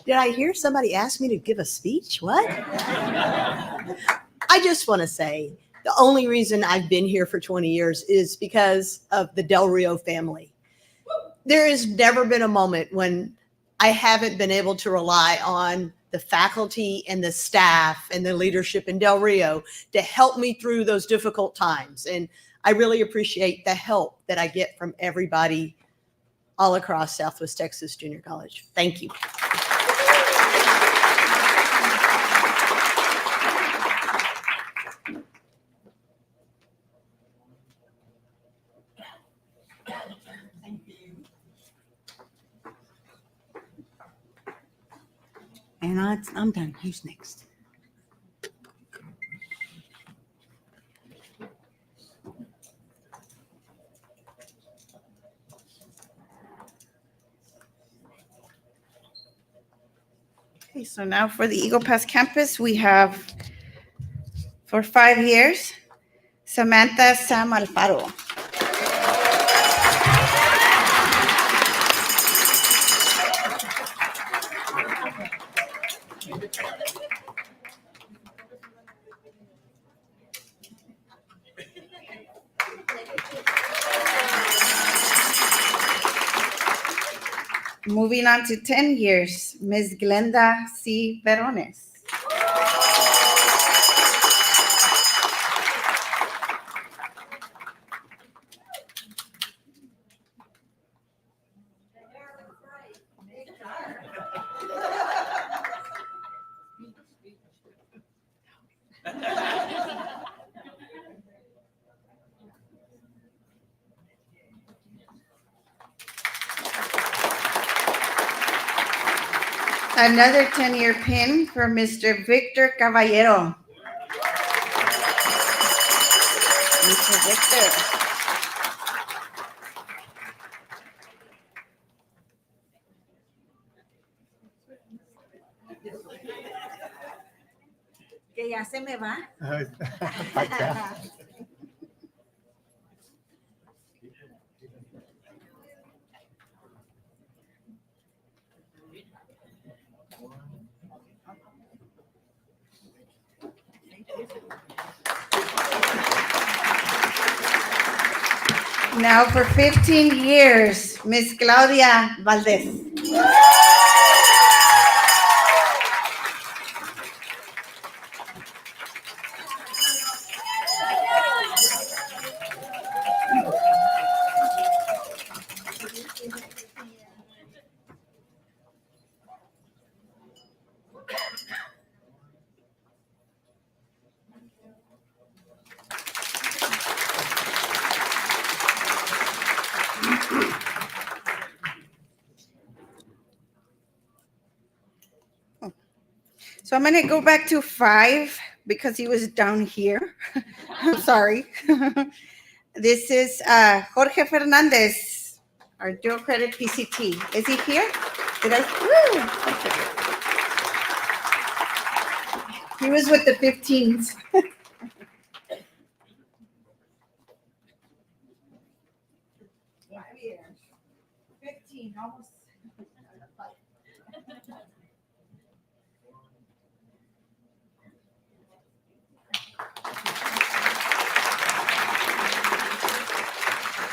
Did I hear somebody ask me to give a speech? What? I just want to say the only reason I've been here for 20 years is because of the Del Rio family. There has never been a moment when I haven't been able to rely on the faculty and the staff and the leadership in Del Rio to help me through those difficult times. And I really appreciate the help that I get from everybody all across Southwest Texas Junior College. Thank you. And I'm done. Who's next? Okay, so now for the Eagle Pass campus, we have for 5 years, Samantha Sam Alfaro. Moving on to 10 years, Ms. Glenda C. Verones. Another 10-year pin for Mr. Victor Caballero. Mr. Victor. Que ya se me va. Now for 15 years, Ms. Claudia Valdez. So I'm gonna go back to 5 because he was down here. I'm sorry. This is Jorge Fernandez, our dual credit PCT. Is he here? Did I? Woo! He was with the 15s. 15, almost.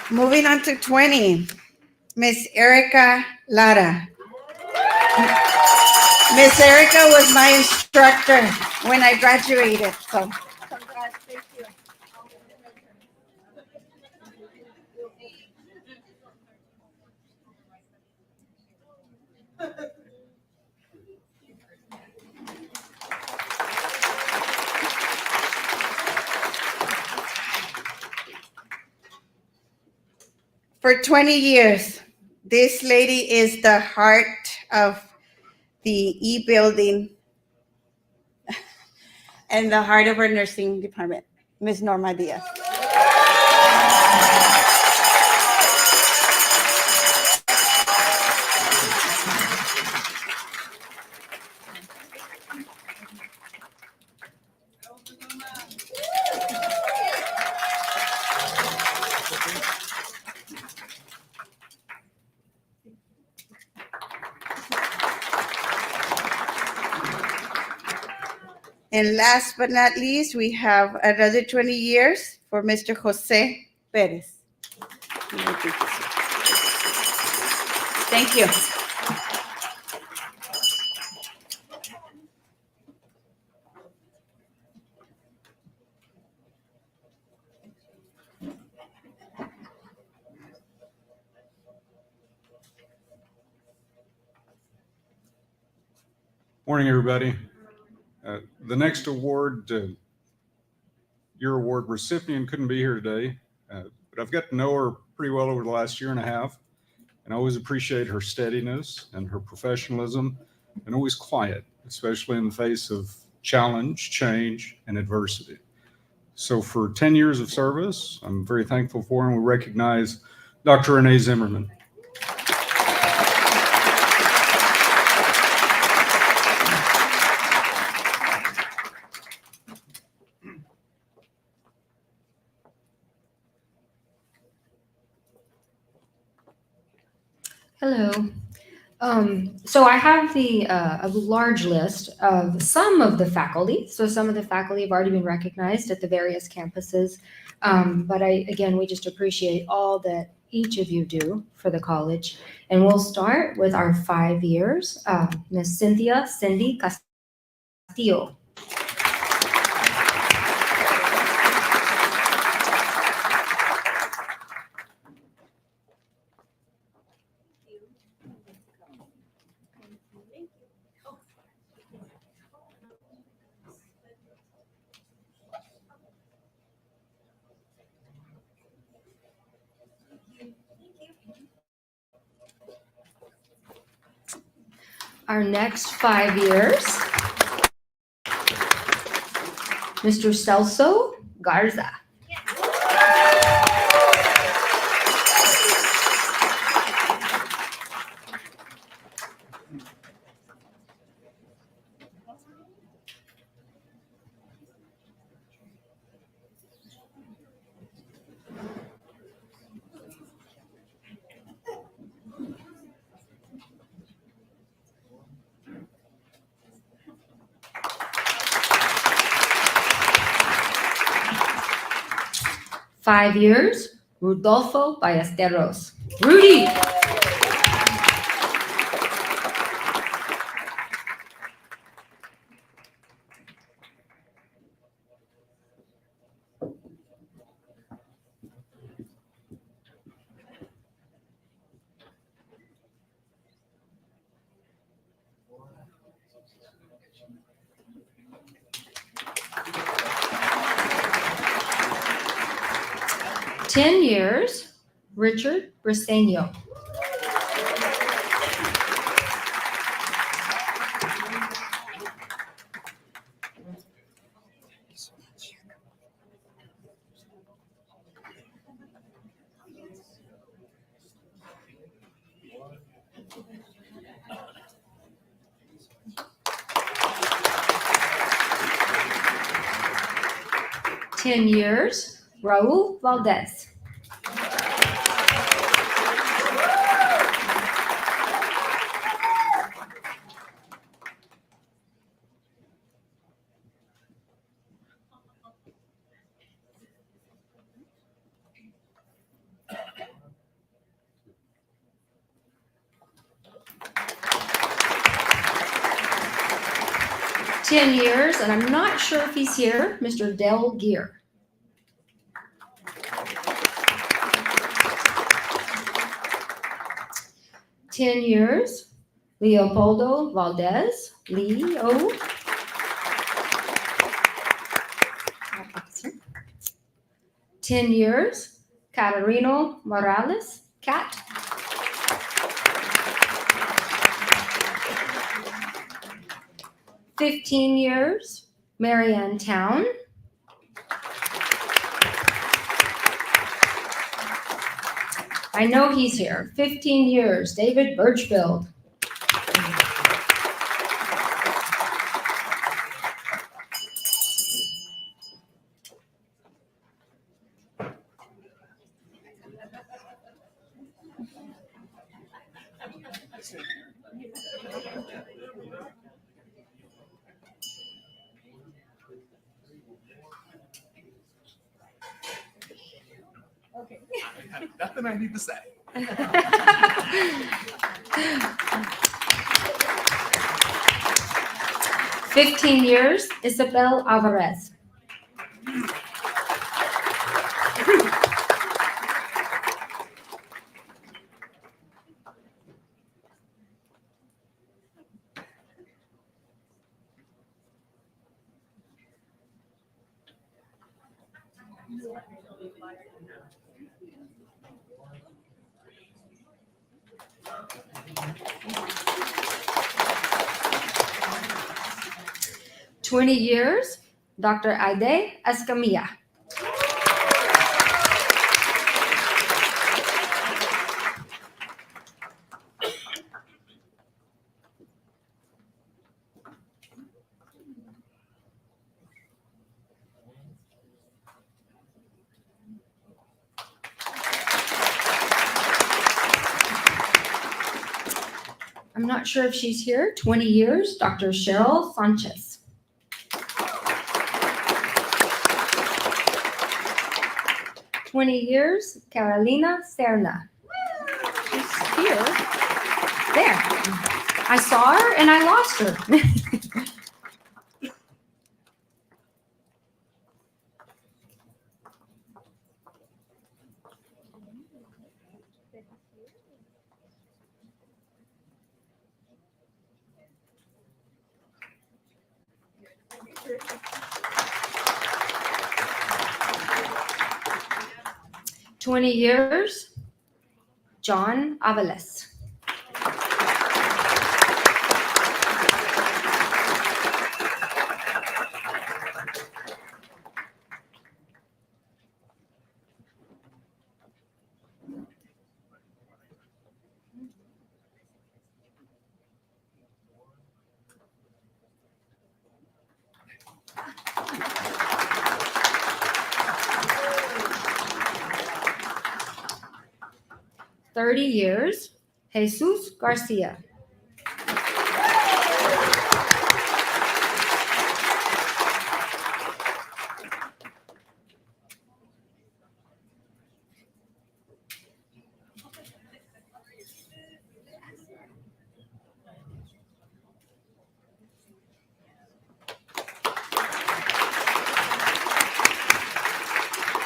Moving on to 20, Miss Erica Lara. Miss Erica was my instructor when I graduated, so. Congrats, thank you. For 20 years, this lady is the heart of the e-building and the heart of our nursing department, Ms. Norma Diaz. And last but not least, we have another 20 years for Mr. Jose Perez. Thank you. Morning, everybody. The next award, your award recipient couldn't be here today, but I've got to know her pretty well over the last year and a half, and I always appreciate her steadiness and her professionalism, and always quiet, especially in the face of challenge, change, and adversity. So for 10 years of service, I'm very thankful for her, and we recognize Dr. Renee Zimmerman. Hello. So I have a large list of some of the faculty. So some of the faculty have already been recognized at the various campuses. But we just appreciate all that each of you do for the college. And we'll start with our 5 years, Miss Cindy Castillo. Our next 5 years, Mr. Celso Garza. Five years, Rodolfo Ballesteros. Rudy. $10 years, Richard Briseño. "10 years, Raul Valdez. "10 years, and I'm not sure if he's here, Mr. Del Gear. "10 years, Leopoldo Valdez, Leo. 10 years, Catarino Morales, Cat. 15 years, Marianne Town. 'I know he's here. 15 years, David Birchfield. Nothing I need to say. 15 years, Isabel Alvarez. 20 years, Dr. Aide Escamilla. 'I'm not sure if she's here. 20 years, Dr. Cheryl Sanchez. 20 years, Carolina Serna. She's here. There. I saw her and I lost her. "20 years, John Avalos. 30 years, Jesus Garcia.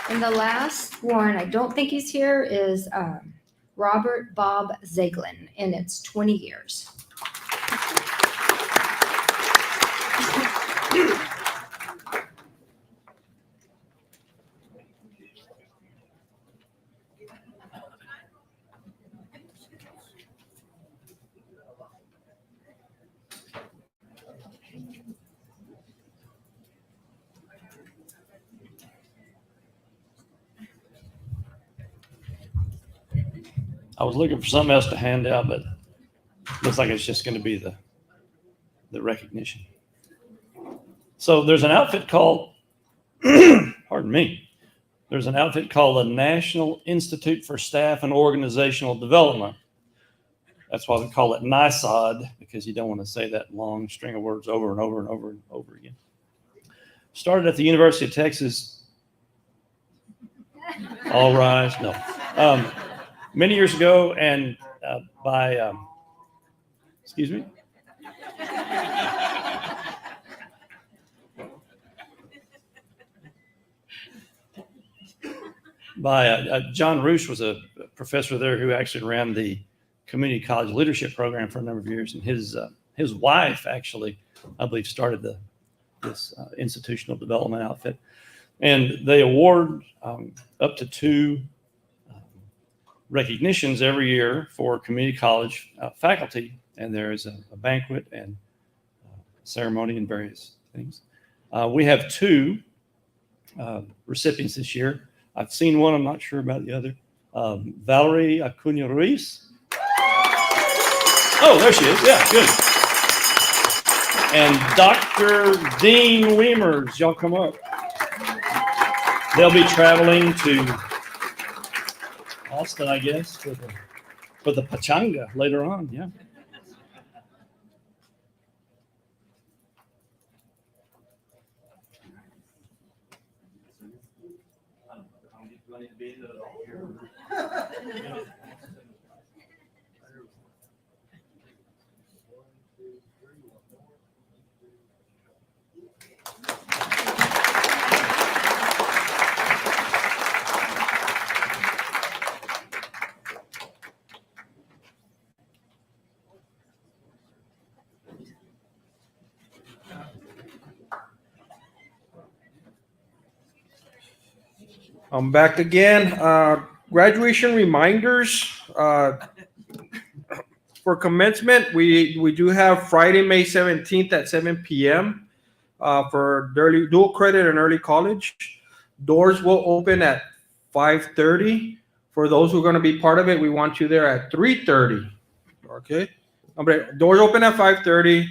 'And the last one, I don't think he's here, is Robert Bob Zaglin, and it's 20 years. I was looking for something else to hand out, but looks like it's just going to be the recognition. So there's an outfit called, pardon me, there's an outfit called the National Institute for Staff and Organizational Development. That's why we call it NISOD, because you don't want to say that long string of words over and over and over and over again. Started at the University of Texas. All rise. No. Many years ago, and by, excuse me. By John Roosh was a professor there who actually ran the community college leadership program for a number of years, and his wife actually, I believe, started this institutional development outfit, and they award up to 2 recognitions every year for community college faculty, and there is a banquet and ceremony and various things. We have 2 recipients this year. I've seen one, I'm not sure about the other. Valerie Acuna Ruiz. Oh, there she is. Yeah, good. And Dr. Dean Weimers, y'all come up. They'll be traveling to Austin, I guess, for the pachanga later on. Yeah. I'm back again. Graduation reminders for commencement. We do have Friday, May 17th at 7 p.m. For early dual credit and early college. Doors will open at 5:30. For those who are going to be part of it, we want you there at 3:30. Okay. Doors open at 5:30.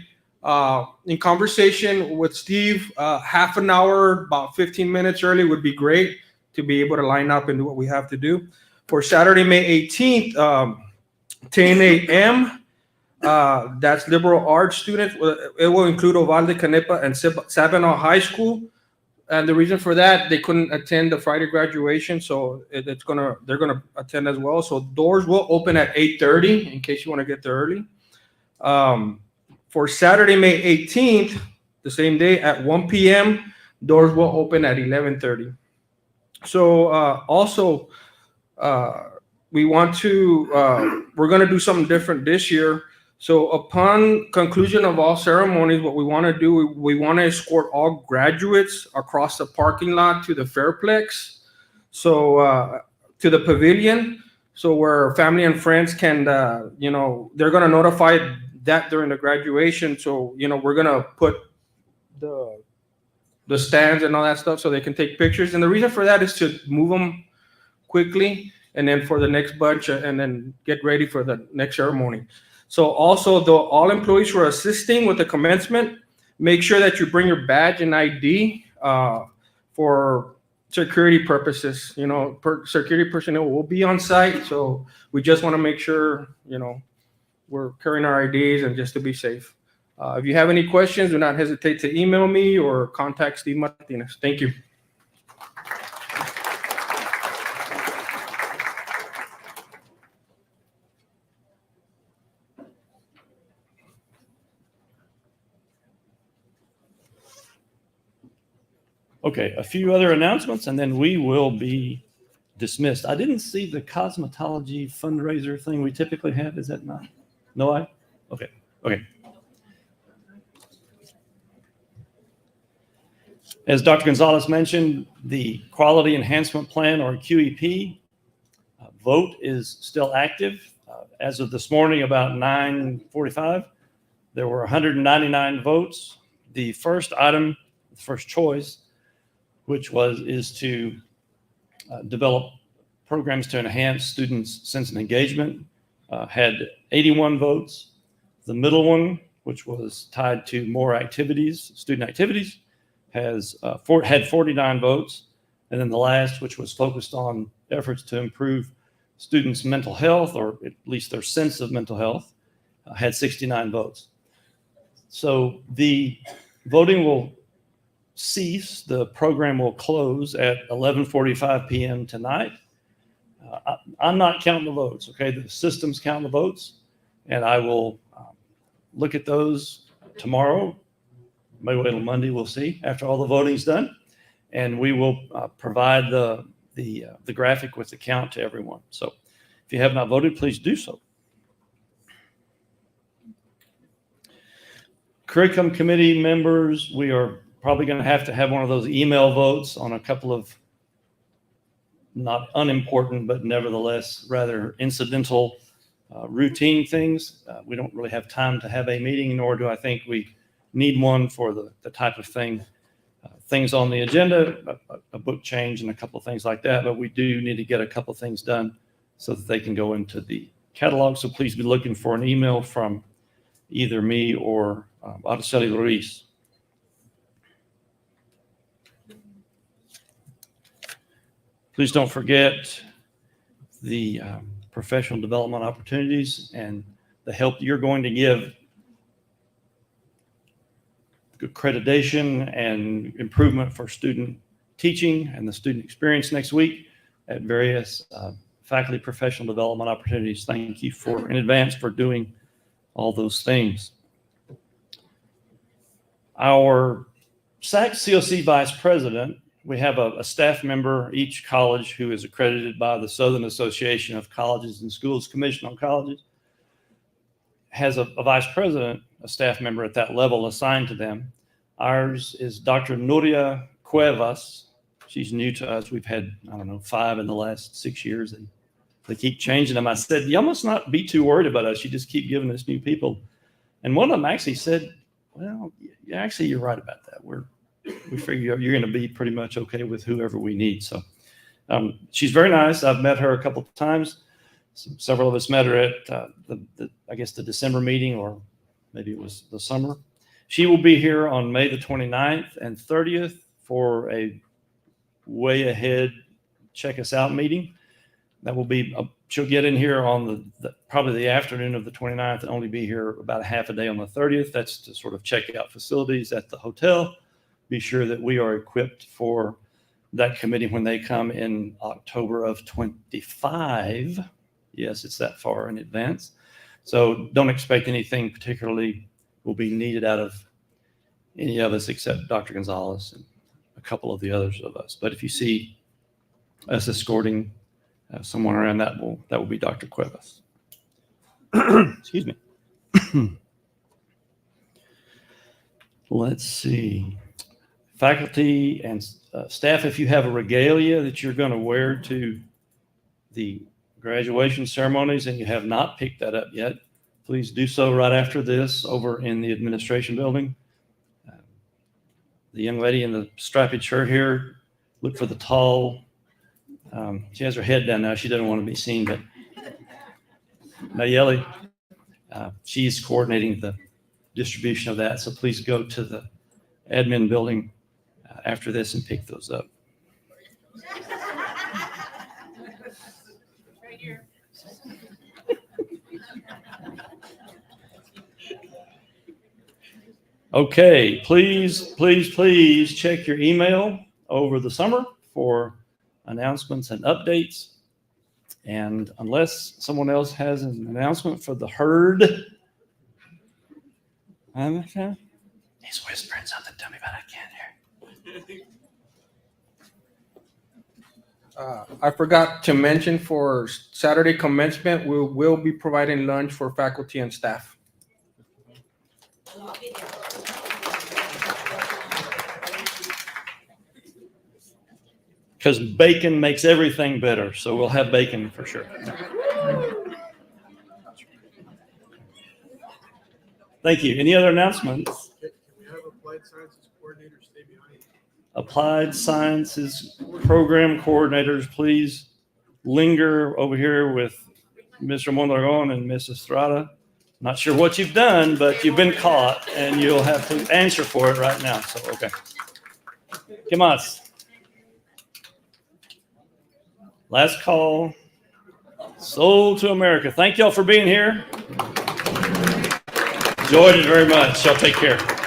In conversation with Steve, half an hour, about 15 minutes early would be great to be able to line up and do what we have to do. For Saturday, May 18th, 10 a.m., that's liberal arts students. It will include Uvalde, Canepa, and Sabinal High School. And the reason for that, they couldn't attend the Friday graduation, so they're gonna attend as well. So doors will open at 8:30 in case you want to get there early. For Saturday, May 18th, the same day at 1 p.m., doors will open at 11:30. So also, we want to, we're going to do something different this year. So upon conclusion of all ceremonies, what we want to do, we want to escort all graduates across the parking lot to the Fairplex. So to the pavilion. So where family and friends can, they're going to notify that during the graduation. So, we're going to put the stands and all that stuff so they can take pictures. And the reason for that is to move them quickly and then for the next bunch and then get ready for the next ceremony. So also all employees who are assisting with the commencement, make sure that you bring your badge and ID for security purposes. Security personnel will be on site. So we just want to make sure, we're carrying our IDs and just to be safe. If you have any questions, do not hesitate to email me or contact Steve Martinez. Thank you. Okay, a few other announcements, and then we will be dismissed. I didn't see the cosmetology fundraiser thing we typically have. Is that not? No, okay. As Dr. Gonzalez mentioned, the Quality Enhancement Plan, or QEP, vote is still active. As of this morning, about 9:45, there were 199 votes. The first item, the first choice, which is to develop programs to enhance students' sense of engagement had 81 votes. The middle one, which was tied to more activities, student activities, had 49 votes. And then the last, which was focused on efforts to improve students' mental health, or at least their sense of mental health, had 69 votes. So the voting will cease. The program will close at 11:45 p.m. tonight. I'm not counting the votes, okay? The system's counting the votes, and I will look at those tomorrow. Maybe wait till Monday, we'll see, after all the voting's done. And we will provide the graphic with the count to everyone. So if you have not voted, please do so. Curriculum committee members, we are probably going to have one of those email votes on a couple of not unimportant, but nevertheless rather incidental routine things. We don't really have time to have a meeting, nor do I think we need one for the type of thing. Things on the agenda, a book change and a couple of things like that, but we do need to get a couple of things done so that they can go into the catalog. So please be looking for an email from either me or Araceli Ruiz. Please don't forget the professional development opportunities and the help you're going to give accreditation and improvement for student teaching and the student experience next week at various faculty professional development opportunities. Thank you in advance for doing all those things. Our SAC COC vice president, we have a staff member, each college who is accredited by the Southern Association of Colleges and Schools Commission on Colleges, has a vice president, a staff member at that level assigned to them. Ours is Dr. Nuria Cuevas. She's new to us. We've had, 5 in the last 6 years, and they keep changing them. I said, you must not be too worried about us. You just keep giving us new people. And one of them actually said, well, actually, you're right about that. We figure you're going to be pretty much okay with whoever we need. So she's very nice. I've met her a couple of times. Several of us met her at the December meeting, or maybe it was the summer. She will be here on May the 29th and 30th for a way ahead check us out meeting. That will be, she'll get in here on probably the afternoon of the 29th and only be here about a half a day on the 30th. That's to sort of check out facilities at the hotel. Be sure that we are equipped for that committee when they come in October of 25. Yes, it's that far in advance. So don't expect anything particularly will be needed out of any of us except Dr. Gonzalez and a couple of the others of us. But if you see us escorting someone around, that will be Dr. Cuevas. Excuse me. Let's see. Faculty and staff, if you have a regalia that you're going to wear to the graduation ceremonies and you have not picked that up yet, please do so right after this over in the administration building. The young lady in the striped shirt here, look for the tall, she has her head down now. She doesn't want to be seen, but Nayeli, she's coordinating the distribution of that. So please go to the admin building after this and pick those up. Right here. Okay, please check your email over the summer for announcements and updates. And unless someone else has an announcement for the herd, he's whispering something to me, but I can't hear. I forgot to mention for Saturday commencement, we will be providing lunch for faculty and staff. Because bacon makes everything better, so we'll have bacon for sure. Thank you. Any other announcements? Can we have applied sciences coordinators stay behind? Applied Sciences program coordinators, please linger over here with Mr. Mondragon and Miss Estrada. Not sure what you've done, but you've been caught, and you'll have to answer for it right now. So, okay. ¿Qué más? Last call. Sold to America. Thank y'all for being here. Enjoyed it very much. Y'all take care.